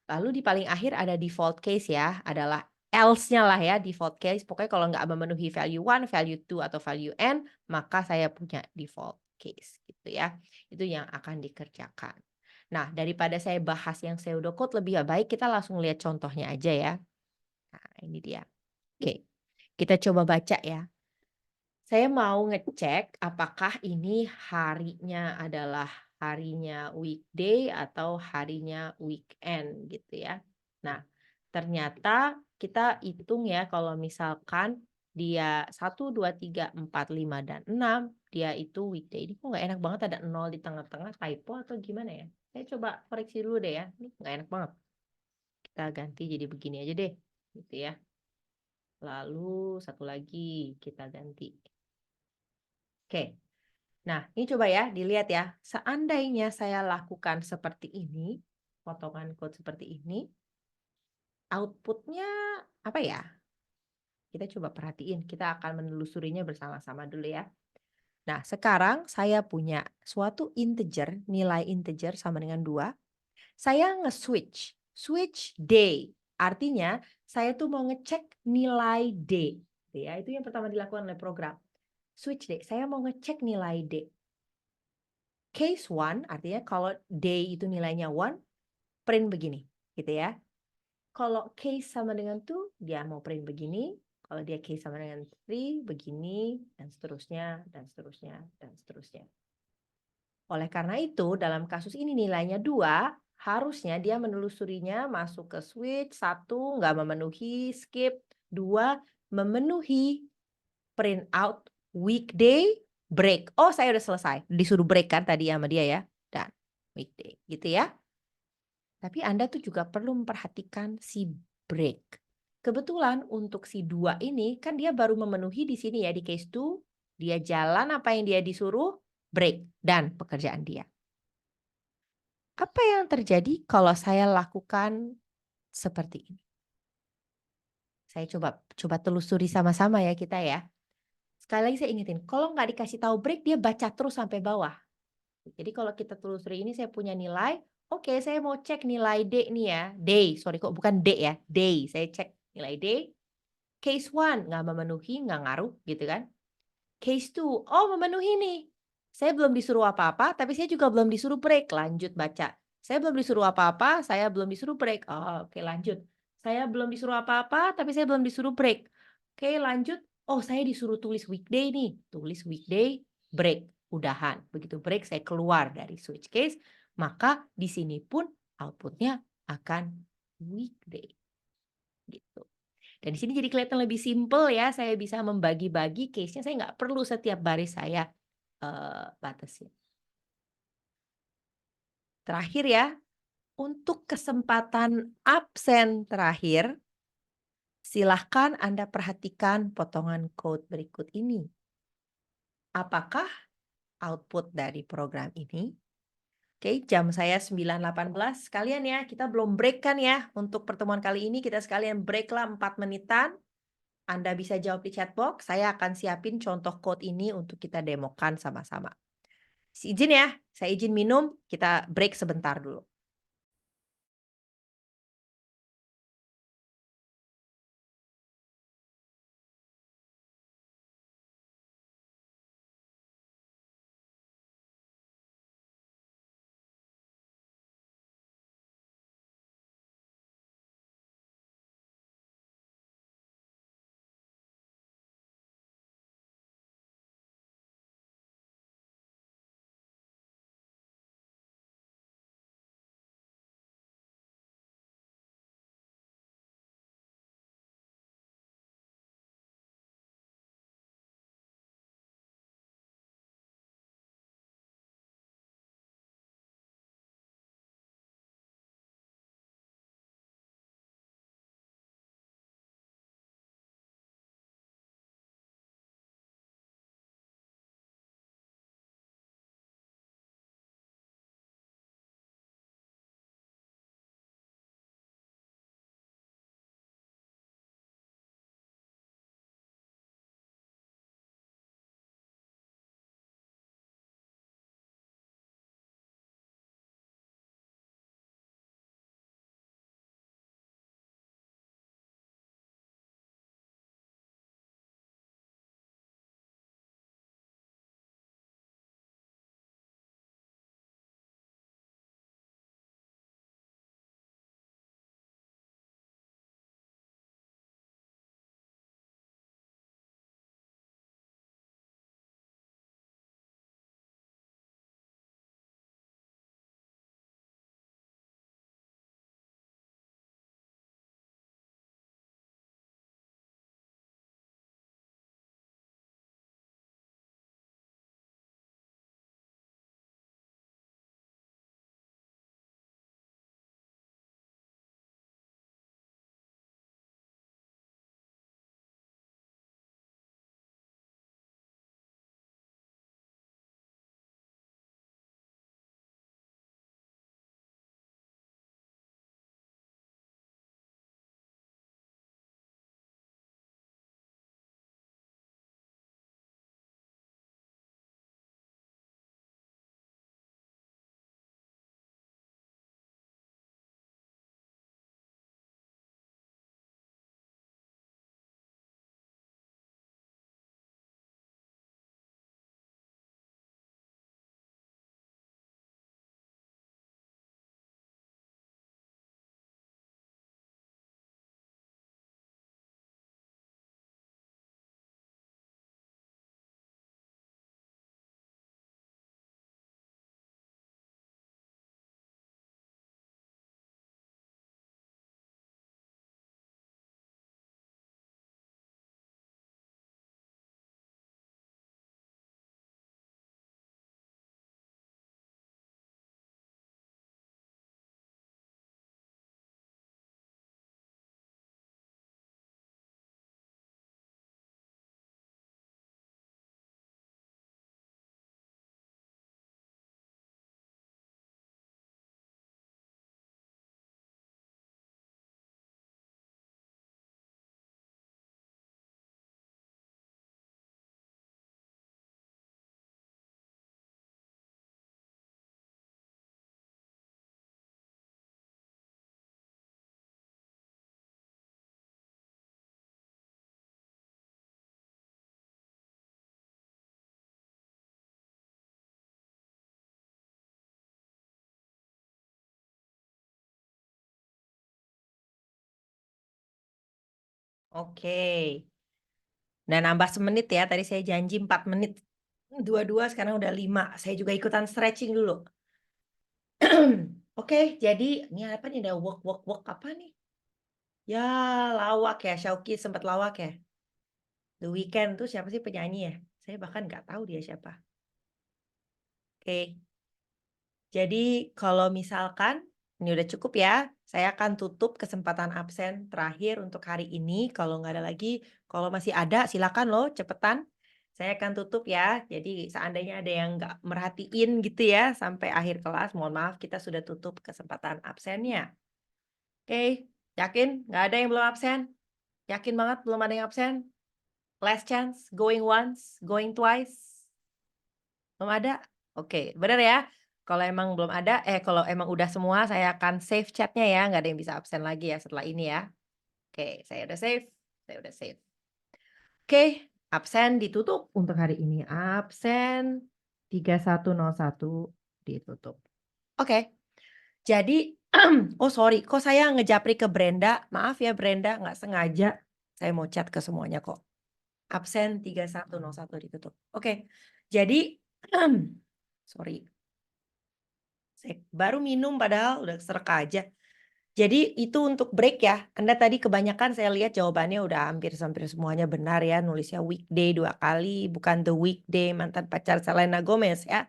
Lalu di paling akhir ada default case ya, adalah else-nya lah ya, default case. Pokoknya kalau nggak memenuhi value 1, value 2, atau value n, maka saya punya default case gitu ya. Itu yang akan dikerjakan. Nah, daripada saya bahas yang pseudocode, lebih baik kita langsung lihat contohnya aja ya. Nah, ini dia. Oke, kita coba baca ya. Saya mau ngecek apakah ini harinya adalah harinya weekday atau harinya weekend gitu ya. Nah, ternyata kita hitung ya kalau misalkan dia 1, 2, 3, 4, 5, dan 6, dia itu weekday. Ini kok nggak enak banget ada 0 di tengah-tengah, typo atau gimana ya? Saya coba koreksi dulu deh ya. Ini nggak enak banget. Kita ganti jadi begini aja deh. Gitu ya. Lalu satu lagi kita ganti. Oke. Nah, ini coba ya, dilihat ya. Seandainya saya lakukan seperti ini, potongan code seperti ini, outputnya apa ya? Kita coba perhatiin, kita akan menelusurinya bersama-sama dulu ya. Nah, sekarang saya punya suatu integer, nilai integer sama dengan 2. Saya nge-switch, switch day. Artinya, saya tuh mau ngecek nilai D. Ya, itu yang pertama dilakukan oleh program. Switch day, saya mau ngecek nilai D. Case 1 artinya kalau day itu nilainya 1, print begini, gitu ya. Kalau case sama dengan 2, dia mau print begini. Kalau dia case sama dengan 3, begini, dan seterusnya, dan seterusnya, dan seterusnya. Oleh karena itu, dalam kasus ini nilainya 2, harusnya dia menelusurinya masuk ke switch, 1 nggak memenuhi, skip, 2 memenuhi, print out, weekday, break. Oh, saya udah selesai. Disuruh break kan tadi sama dia ya. Dan weekday, gitu ya. Tapi Anda tuh juga perlu memperhatikan si break. Kebetulan untuk si 2 ini kan dia baru memenuhi di sini ya di case 2, dia jalan apa yang dia disuruh, break dan pekerjaan dia. Apa yang terjadi kalau saya lakukan seperti ini? Saya coba telusuri sama-sama ya kita ya. Sekali lagi saya ingetin, kalau nggak dikasih tahu break dia baca terus sampai bawah. Jadi kalau kita telusuri ini saya punya nilai, oke saya mau cek nilai D nih ya, day, sorry kok bukan D ya, day. Saya cek nilai D, case 1 nggak memenuhi, nggak ngaruh gitu kan. Case 2, oh memenuhi nih. Saya belum disuruh apa-apa, tapi saya juga belum disuruh break, lanjut baca. Saya belum disuruh apa-apa, saya belum disuruh break. Oh, oke lanjut. Saya belum disuruh apa-apa, tapi saya belum disuruh break. Oke lanjut. Oh saya disuruh tulis weekday nih. Tulis weekday, break. Udahan. Begitu break saya keluar dari switch case, maka di sini pun outputnya akan weekday. Gitu. Dan di sini jadi kelihatan lebih simpel ya, saya bisa membagi-bagi case-nya, saya nggak perlu setiap baris saya, batasin. Terakhir ya, untuk kesempatan absen terakhir, silahkan Anda perhatikan potongan code berikut ini. Apakah output dari program ini? Oke, jam saya 9.18, sekalian ya, kita belum break kan ya, untuk pertemuan kali ini kita sekalian break lah 4 menitan. Anda bisa jawab di chat box, saya akan siapin contoh code ini untuk kita demokan sama-sama. Izin ya, saya izin minum, kita break sebentar dulu. Oke. Nah, nambah semenit ya. Tadi saya janji 4 menit. Dua-dua sekarang udah 5. Saya juga ikutan stretching dulu. Oke, jadi ini apa nih? Ada work apa nih? Ya, lawak ya. Syauqi sempat lawak ya. The Weeknd tuh siapa sih penyanyi ya? Saya bahkan nggak tahu dia siapa. Oke. Jadi kalau misalkan ini udah cukup ya, saya akan tutup kesempatan absen terakhir untuk hari ini. Kalau nggak ada lagi, kalau masih ada silakan loh cepetan. Saya akan tutup ya. Jadi seandainya ada yang nggak merhatiin gitu ya sampai akhir kelas, mohon maaf kita sudah tutup kesempatan absennya. Oke, yakin? Nggak ada yang belum absen? Yakin banget belum ada yang absen? Last chance, going once, going twice. Belum ada? Oke, benar ya? Kalau emang belum ada, kalau emang udah semua, saya akan save chatnya ya, nggak ada yang bisa absen lagi ya setelah ini ya. Oke, saya udah save. Oke, absen ditutup untuk hari ini. Absen 3101 ditutup. Oke, jadi, oh sorry, kok saya ngejapri ke Brenda? Maaf ya Brenda, nggak sengaja. Saya mau chat ke semuanya kok. Absen 3101 ditutup. Oke, jadi, sorry. Saya baru minum padahal udah serak aja. Jadi itu untuk break ya. Anda tadi kebanyakan saya lihat jawabannya udah hampir semuanya benar ya. Nulisnya weekday 2 kali, bukan the weekday mantan pacar Selena Gomez ya.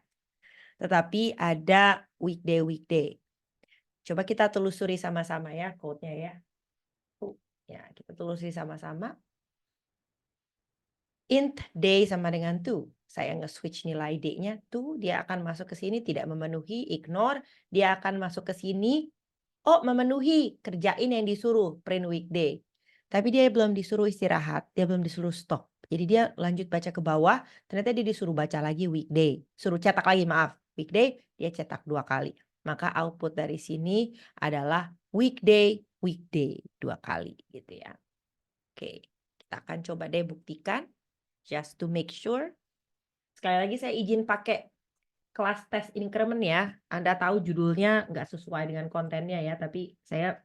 Tetapi ada weekday. Coba kita telusuri sama-sama ya quote-nya ya. Ya, kita telusuri sama-sama. Int day sama dengan to. Saya nge-switch nilai D-nya to, dia akan masuk ke sini tidak memenuhi, ignore, dia akan masuk ke sini. Oh, memenuhi, kerjain yang disuruh, print weekday. Tapi dia belum disuruh istirahat, dia belum disuruh stop. Jadi dia lanjut baca ke bawah, ternyata dia disuruh baca lagi weekday. Suruh cetak lagi, maaf. Weekday, dia cetak 2 kali. Maka output dari sini adalah weekday 2 kali gitu ya. Oke, kita akan coba deh buktikan. Just to make sure. Sekali lagi saya izin pakai kelas tes increment ya. Anda tahu judulnya nggak sesuai dengan kontennya ya, tapi saya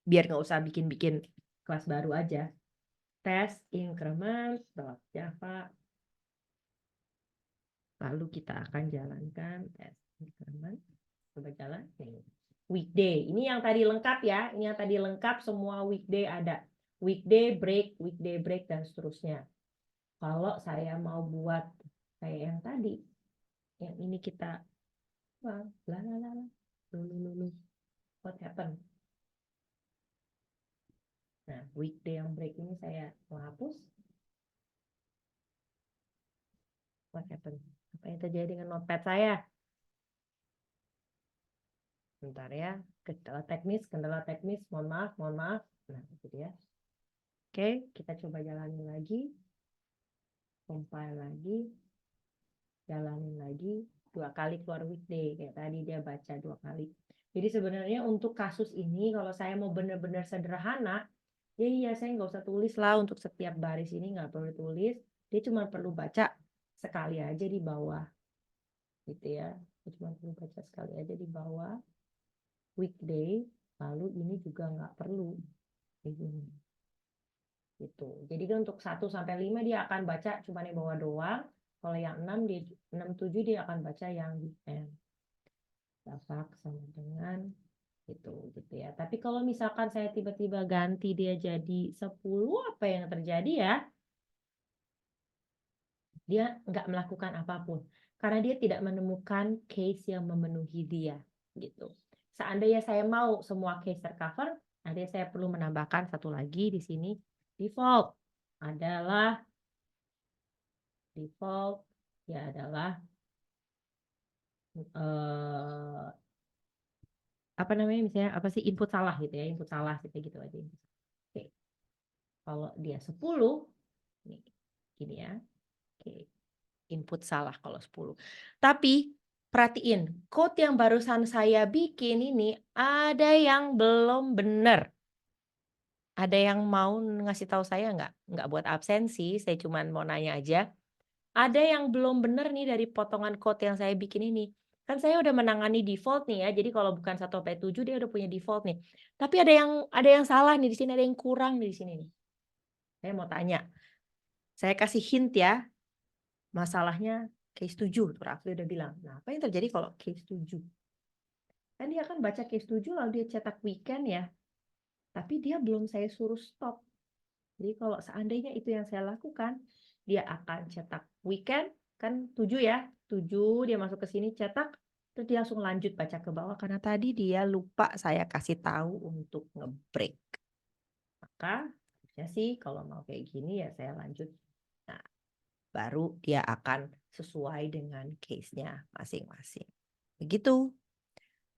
biar nggak usah bikin-bikin kelas baru aja. Tes increment Java. Lalu kita akan jalankan tes increment. Coba jalan. Nih. Weekday. Ini yang tadi lengkap ya. Ini yang tadi lengkap semua weekday ada. Weekday break, dan seterusnya. Kalau saya mau buat kayak yang tadi, yang ini kita what happened? Nah, weekday yang break ini saya menghapus. What happened? Apa yang terjadi dengan notepad saya? Bentar ya, kendala teknis, mohon maaf. Nah, itu dia. Oke, kita coba jalanin lagi. Compile lagi. Jalanin lagi. 2 kali keluar weekday. Kayak tadi dia baca 2 kali. Jadi sebenarnya untuk kasus ini, kalau saya mau benar-benar sederhana, iya saya nggak usah tulis lah untuk setiap baris ini nggak perlu tulis. Dia cuma perlu baca sekali aja di bawah. Gitu ya. Dia cuma perlu baca sekali aja di bawah. Weekday. Lalu ini juga nggak perlu. Begini. Gitu. Jadi kan untuk 1 sampai 5 dia akan baca cuma yang bawah doang. Kalau yang 6 7 dia akan baca yang weekend. Dapat sama dengan gitu ya. Tapi kalau misalkan saya tiba-tiba ganti dia jadi 10, apa yang terjadi ya? Dia nggak melakukan apapun karena dia tidak menemukan case yang memenuhi dia gitu. Seandainya saya mau semua case tercover, nanti saya perlu menambahkan satu lagi di sini. Default ya adalah apa namanya, misalnya apa sih, input salah gitu ya, input salah gitu aja. Oke. Kalau dia 10 nih gini ya. Oke. Input salah kalau 10. Tapi perhatiin, code yang barusan saya bikin ini ada yang belum benar. Ada yang mau ngasih tahu saya nggak? Nggak buat absensi, saya cuma mau nanya aja. Ada yang belum benar nih dari potongan code yang saya bikin ini. Kan saya udah menangani default nih ya, jadi kalau bukan 1 sampai 7 dia udah punya default nih. Tapi ada yang salah nih di sini, ada yang kurang di sini nih. Saya mau tanya, saya kasih hint ya, masalahnya case 7, Rafli udah bilang. Nah, apa yang terjadi kalau case 7? Kan dia akan baca case 7 lalu dia cetak weekend ya, tapi dia belum saya suruh stop. Jadi kalau seandainya itu yang saya lakukan, dia akan cetak weekend, kan 7 ya, 7 dia masuk ke sini cetak, terus dia langsung lanjut baca ke bawah karena tadi dia lupa saya kasih tahu untuk ngebreak. Maka harusnya sih kalau mau kayak gini ya saya lanjut. Nah, baru dia akan sesuai dengan case-nya masing-masing. Begitu.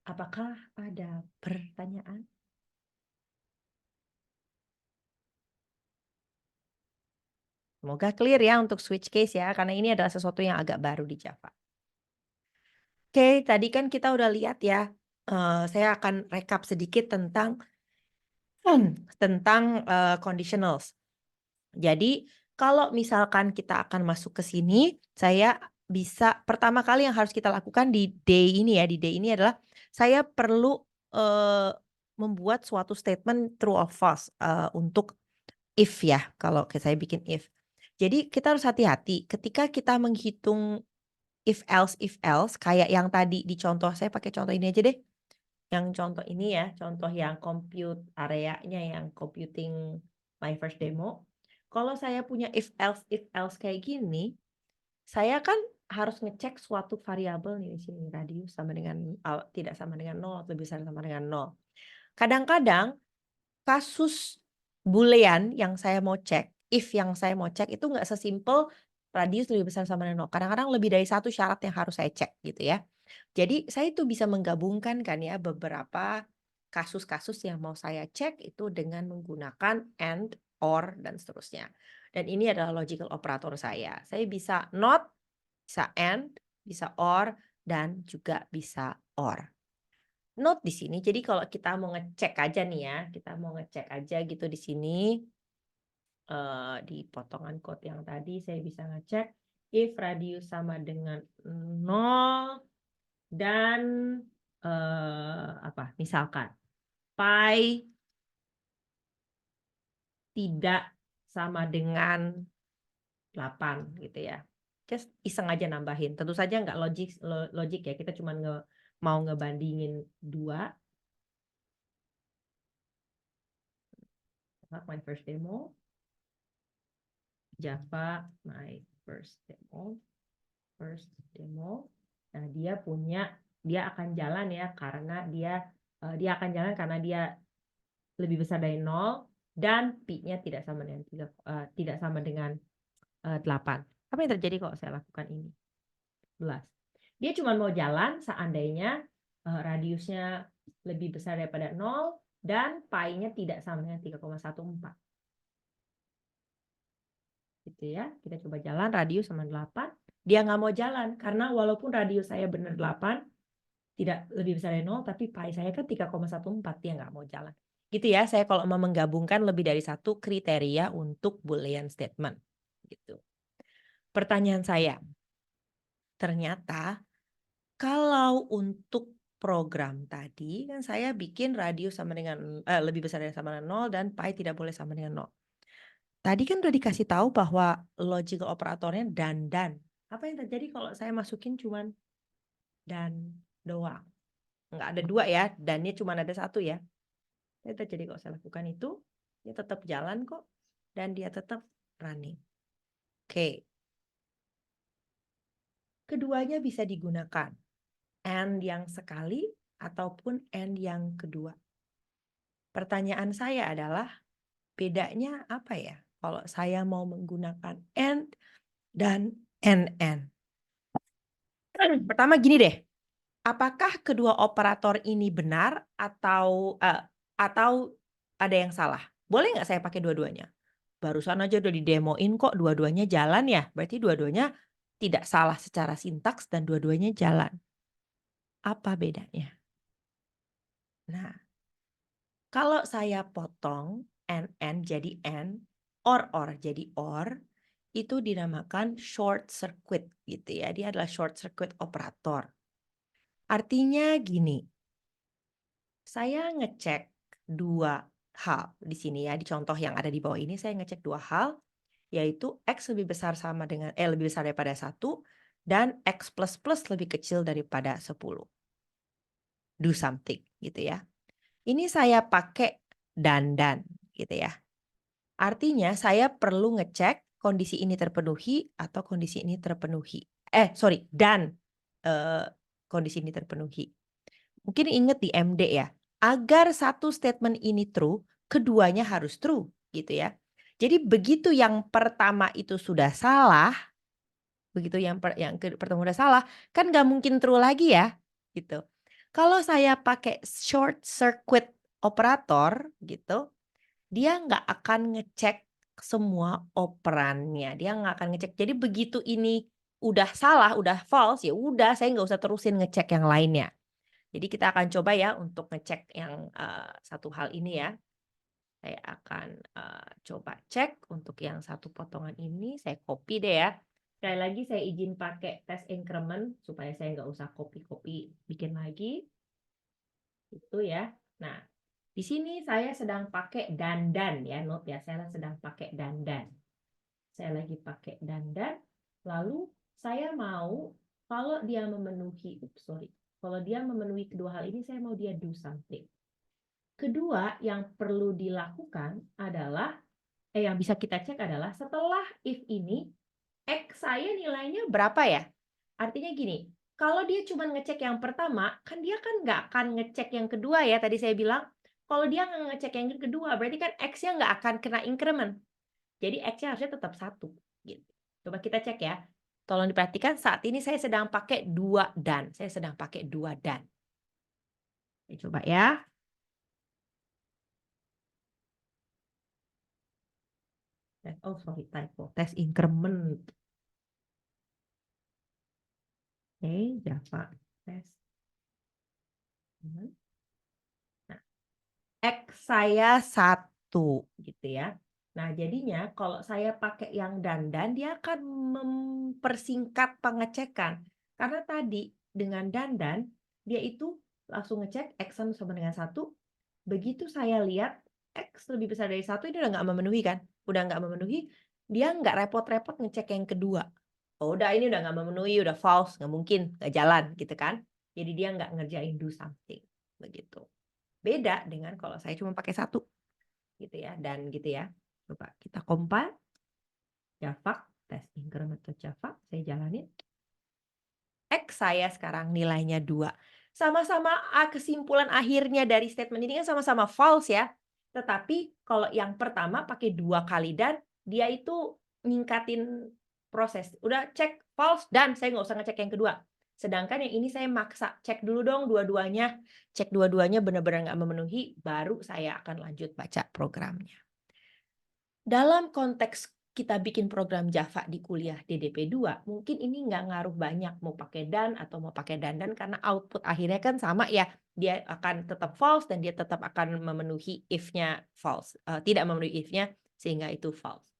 Apakah ada pertanyaan? Semoga clear ya untuk switch case ya, karena ini adalah sesuatu yang agak baru di Java. Oke, tadi kan kita udah lihat ya, saya akan rekap sedikit tentang conditionals. Jadi kalau misalkan kita akan masuk ke sini, saya bisa pertama kali yang harus kita lakukan di day ini ya, di day ini adalah saya perlu membuat suatu statement true or false untuk if ya, kalau saya bikin if. Jadi kita harus hati-hati ketika kita menghitung if else kayak yang tadi di contoh, saya pakai contoh ini aja deh. Yang contoh ini ya, contoh yang compute areanya yang computing my first demo. Kalau saya punya if else kayak gini, saya kan harus ngecek suatu variabel nih di sini, radius sama dengan tidak sama dengan 0 atau lebih besar sama dengan 0. Kadang-kadang kasus boolean yang saya mau cek, if yang saya mau cek itu nggak sesimpel radius lebih besar sama dengan 0. Kadang-kadang lebih dari satu syarat yang harus saya cek gitu ya. Jadi saya itu bisa menggabungkan kan ya beberapa kasus-kasus yang mau saya cek itu dengan menggunakan and, or, dan seterusnya. Dan ini adalah logical operator saya. Saya bisa not, bisa and, bisa or, dan juga bisa or. Note di sini, jadi kalau kita mau ngecek aja nih ya, kita mau ngecek aja gitu di sini, di potongan code yang tadi saya bisa ngecek if radius sama dengan 0 dan misalkan pi tidak sama dengan 8 gitu ya. Just iseng aja nambahin. Tentu saja nggak logik ya, kita cuma mau ngebandingin 2. My first demo. Java my first demo. Nah, dia akan jalan ya karena dia akan jalan karena dia lebih besar dari 0 dan pi-nya tidak sama dengan 8. Apa yang terjadi kalau saya lakukan ini? 11. Dia cuma mau jalan seandainya radiusnya lebih besar daripada 0 dan pi-nya tidak sama dengan 3,14. Gitu ya, kita coba jalan radius sama 8, dia nggak mau jalan karena walaupun radius saya benar 8 tidak lebih besar dari 0 tapi pi saya kan 3,14, dia nggak mau jalan gitu ya. Saya kalau mau menggabungkan lebih dari satu kriteria untuk Boolean statement gitu. Pertanyaan saya, ternyata kalau untuk program tadi kan saya bikin radius sama dengan lebih besar dari sama dengan 0 dan pi tidak boleh sama dengan 0. Tadi kan udah dikasih tahu bahwa logical operatornya dan. Apa yang terjadi kalau saya masukin cuman dan doang? Nggak ada 2 ya, dannya cuma ada 1 ya. Apa yang terjadi kalau saya lakukan itu? Dia tetap jalan kok, dan dia tetap running. Oke. Keduanya bisa digunakan. And yang sekali ataupun and yang kedua. Pertanyaan saya adalah, bedanya apa ya kalau saya mau menggunakan and dan and. Pertama gini deh, apakah kedua operator ini benar atau ada yang salah? Boleh nggak saya pakai dua-duanya? Barusan aja udah didemoin kok dua-duanya jalan ya, berarti dua-duanya tidak salah secara sintaks dan dua-duanya jalan. Apa bedanya? Nah, kalau saya potong and jadi and, or jadi or, itu dinamakan short circuit gitu ya. Dia adalah short circuit operator. Artinya gini, saya ngecek 2 hal di sini ya, di contoh yang ada di bawah ini saya ngecek 2 hal, yaitu X lebih besar sama dengan lebih besar daripada 1 dan X plus plus lebih kecil daripada 10. Do something gitu ya. Ini saya pakai dandan gitu ya. Artinya saya perlu ngecek kondisi ini terpenuhi atau kondisi ini terpenuhi. Dan kondisi ini terpenuhi. Mungkin ingat di MD ya, agar satu statement ini true, keduanya harus true gitu ya. Jadi begitu yang pertama itu sudah salah, begitu yang pertama udah salah, kan nggak mungkin true lagi ya, gitu. Kalau saya pakai short circuit operator gitu, dia nggak akan ngecek semua operannya, dia nggak akan ngecek. Jadi begitu ini udah salah, udah false, ya udah saya nggak usah terusin ngecek yang lainnya. Jadi kita akan coba ya untuk ngecek yang satu hal ini ya. Saya akan coba cek untuk yang satu potongan ini, saya copy deh ya. Sekali lagi saya izin pakai test increment supaya saya nggak usah copy-copy bikin lagi. Itu ya. Nah, di sini saya sedang pakai dandan ya, note ya, saya sedang pakai dandan. Saya lagi pakai dandan, lalu saya mau kalau dia memenuhi, kalau dia memenuhi kedua hal ini, saya mau dia do something. Kedua yang perlu dilakukan adalah, yang bisa kita cek adalah setelah if ini, X saya nilainya berapa ya? Artinya gini, kalau dia cuma ngecek yang pertama, kan dia kan nggak akan ngecek yang kedua ya, tadi saya bilang. Kalau dia nggak ngecek yang kedua, berarti kan X-nya nggak akan kena increment. Jadi X-nya harusnya tetap 1. Gitu. Coba kita cek ya. Tolong diperhatikan, saat ini saya sedang pakai 2 dan. Saya sedang pakai 2 dan. Coba ya. Typo. Tes increment. Oke, Java tes. Nah, X saya 1 gitu ya. Nah, jadinya kalau saya pakai yang dandan, dia akan mempersingkat pengecekan. Karena tadi dengan dandan, dia itu langsung ngecek X sama dengan 1. Begitu saya lihat X lebih besar dari 1, ini udah nggak memenuhi kan? Udah nggak memenuhi, dia nggak repot-repot ngecek yang kedua. Oh, udah ini udah nggak memenuhi, udah false, nggak mungkin, nggak jalan gitu kan. Jadi dia nggak ngerjain do something. Begitu. Beda dengan kalau saya cuma pakai 1 gitu ya, dan gitu ya. Coba kita compile Java, tes increment Java, saya jalanin. X saya sekarang nilainya 2. Sama-sama kesimpulan akhirnya dari statement ini kan sama-sama false ya. Tetapi kalau yang pertama pakai 2 kali dan, dia itu ningkatin proses. Udah cek false dan saya nggak usah ngecek yang kedua. Sedangkan yang ini saya maksa cek dulu dong dua-duanya. Cek dua-duanya benar-benar nggak memenuhi, baru saya akan lanjut baca programnya. Dalam konteks kita bikin program Java di kuliah DDP2, mungkin ini nggak ngaruh banyak mau pakai dan atau mau pakai dandan karena output akhirnya kan sama ya. Dia akan tetap false dan dia tetap akan memenuhi if-nya false. Tidak memenuhi if-nya sehingga itu false.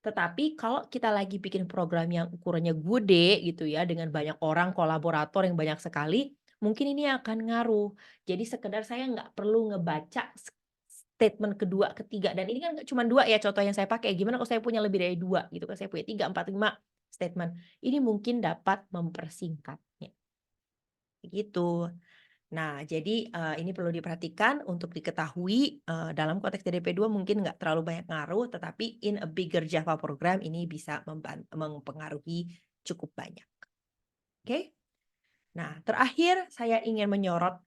Tetapi kalau kita lagi bikin program yang ukurannya gede gitu ya, dengan banyak orang, kolaborator yang banyak sekali, mungkin ini akan ngaruh. Jadi sekedar saya nggak perlu ngebaca statement kedua, ketiga, dan ini kan cuma 2 ya contoh yang saya pakai. Gimana kalau saya punya lebih dari 2 gitu kan, saya punya 3, 4, 5 statement. Ini mungkin dapat mempersingkatnya. Begitu. Nah, jadi ini perlu diperhatikan untuk diketahui dalam konteks DDP2 mungkin nggak terlalu banyak ngaruh, tetapi in a bigger Java program ini bisa mempengaruhi cukup banyak. Oke? Nah, terakhir saya ingin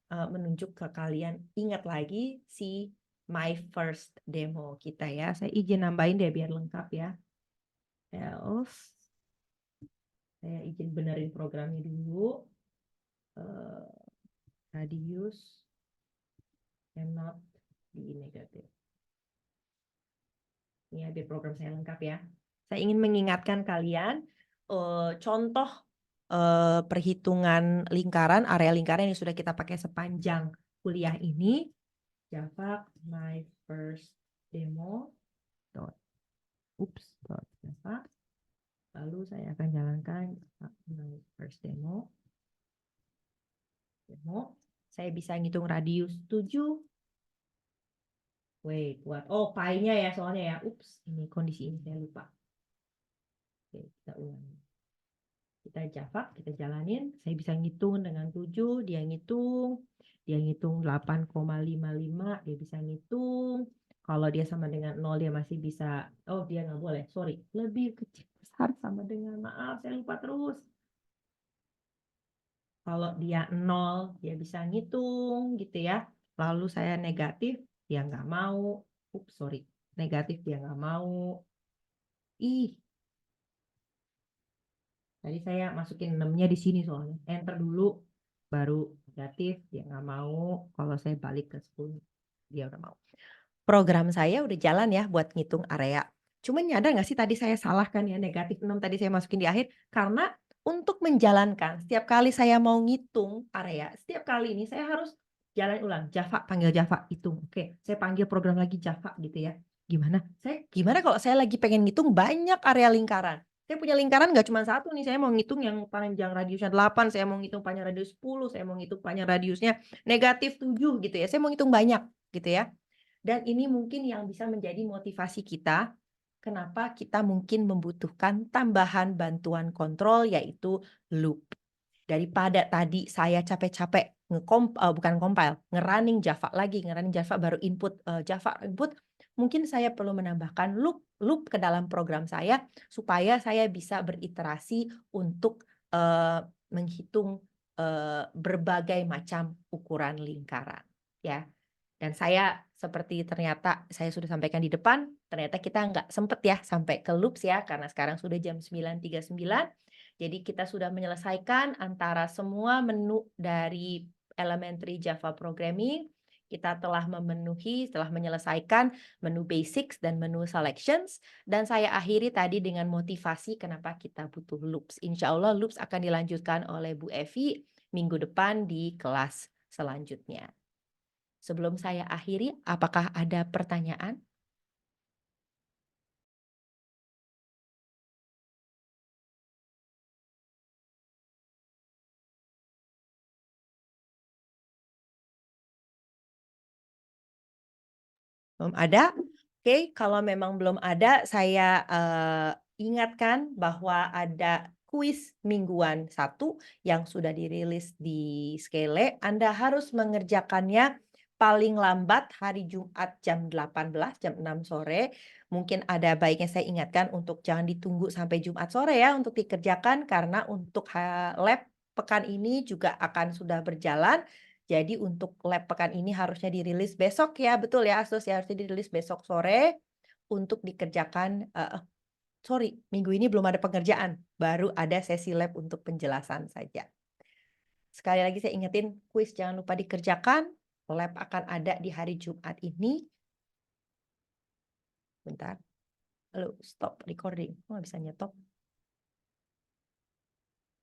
menunjuk ke kalian, ingat lagi si my first demo kita ya. Saya izin nambahin deh biar lengkap ya. Else, saya izin benerin programnya dulu. Radius cannot be negative. Ini biar program saya lengkap ya. Saya ingin mengingatkan kalian contoh perhitungan lingkaran, area lingkaran yang sudah kita pakai sepanjang kuliah ini. Java my first demo Java. Lalu saya akan jalankan my first demo. Saya bisa ngitung radius 7, Wait, what? Oh, pi-nya ya soalnya ya. Ups, ini kondisi ini saya lupa. Oke, kita ulangi. Kita Java, kita jalanin. Saya bisa ngitung dengan 7, dia ngitung. Dia ngitung 8,55, dia bisa ngitung. Kalau dia sama dengan 0, dia masih bisa. Oh, dia nggak boleh, sorry. Lebih kecil, besar, sama dengan, maaf, saya lupa terus. Kalau dia 0, dia bisa ngitung gitu ya. Lalu saya negatif, dia nggak mau. Ups, sorry. Negatif, dia nggak mau. Ih, tadi saya masukin 6-nya di sini soalnya. Enter dulu, baru negatif, dia nggak mau. Kalau saya balik ke 10, dia udah mau. Program saya udah jalan ya buat ngitung area. Cuman nyadar nggak sih tadi saya salah kan ya, negatif 6 tadi saya masukin di akhir. Karena untuk menjalankan, setiap kali saya mau ngitung area, setiap kali ini saya harus jalan ulang. Java, panggil Java, hitung. Oke, saya panggil program lagi Java gitu ya. Gimana kalau saya lagi pengen ngitung banyak area lingkaran? Saya punya lingkaran nggak cuma satu nih, saya mau ngitung yang panjang radiusnya 8, saya mau ngitung panjang radius 10, saya mau ngitung panjang radiusnya negatif 7 gitu ya. Saya mau ngitung banyak gitu ya. Dan ini mungkin yang bisa menjadi motivasi kita, kenapa kita mungkin membutuhkan tambahan bantuan kontrol, yaitu loop. Daripada tadi saya capek-capek bukan compile, ngerunning Java lagi, ngerunning Java baru input Java input, mungkin saya perlu menambahkan loop ke dalam program saya supaya saya bisa beriterasi untuk menghitung berbagai macam ukuran lingkaran, ya. Dan saya seperti ternyata saya sudah sampaikan di depan, ternyata kita nggak sempet ya sampai ke loops ya, karena sekarang sudah jam 9.39. Jadi kita sudah menyelesaikan antara semua menu dari elementary Java programming. Kita telah menyelesaikan menu basics dan menu selections. Dan saya akhiri tadi dengan motivasi kenapa kita butuh loops. Insya Allah loops akan dilanjutkan oleh Bu Evi minggu depan di kelas selanjutnya. Sebelum saya akhiri, apakah ada pertanyaan? Belum ada? Oke, kalau memang belum ada, saya ingatkan bahwa ada kuis mingguan 1 yang sudah dirilis di Skele. Anda harus mengerjakannya paling lambat hari Jumat jam 18, jam 6 sore. Mungkin ada baiknya saya ingatkan untuk jangan ditunggu sampai Jumat sore ya untuk dikerjakan, karena untuk lab pekan ini juga akan sudah berjalan. Jadi untuk lab pekan ini harusnya dirilis besok ya, betul ya Asus ya, harusnya dirilis besok sore untuk dikerjakan. Sorry, minggu ini belum ada pengerjaan, baru ada sesi lab untuk penjelasan saja. Sekali lagi saya ingetin, kuis jangan lupa dikerjakan, lab akan ada di hari Jumat ini. Bentar, lalu stop recording, nggak bisa nyetop.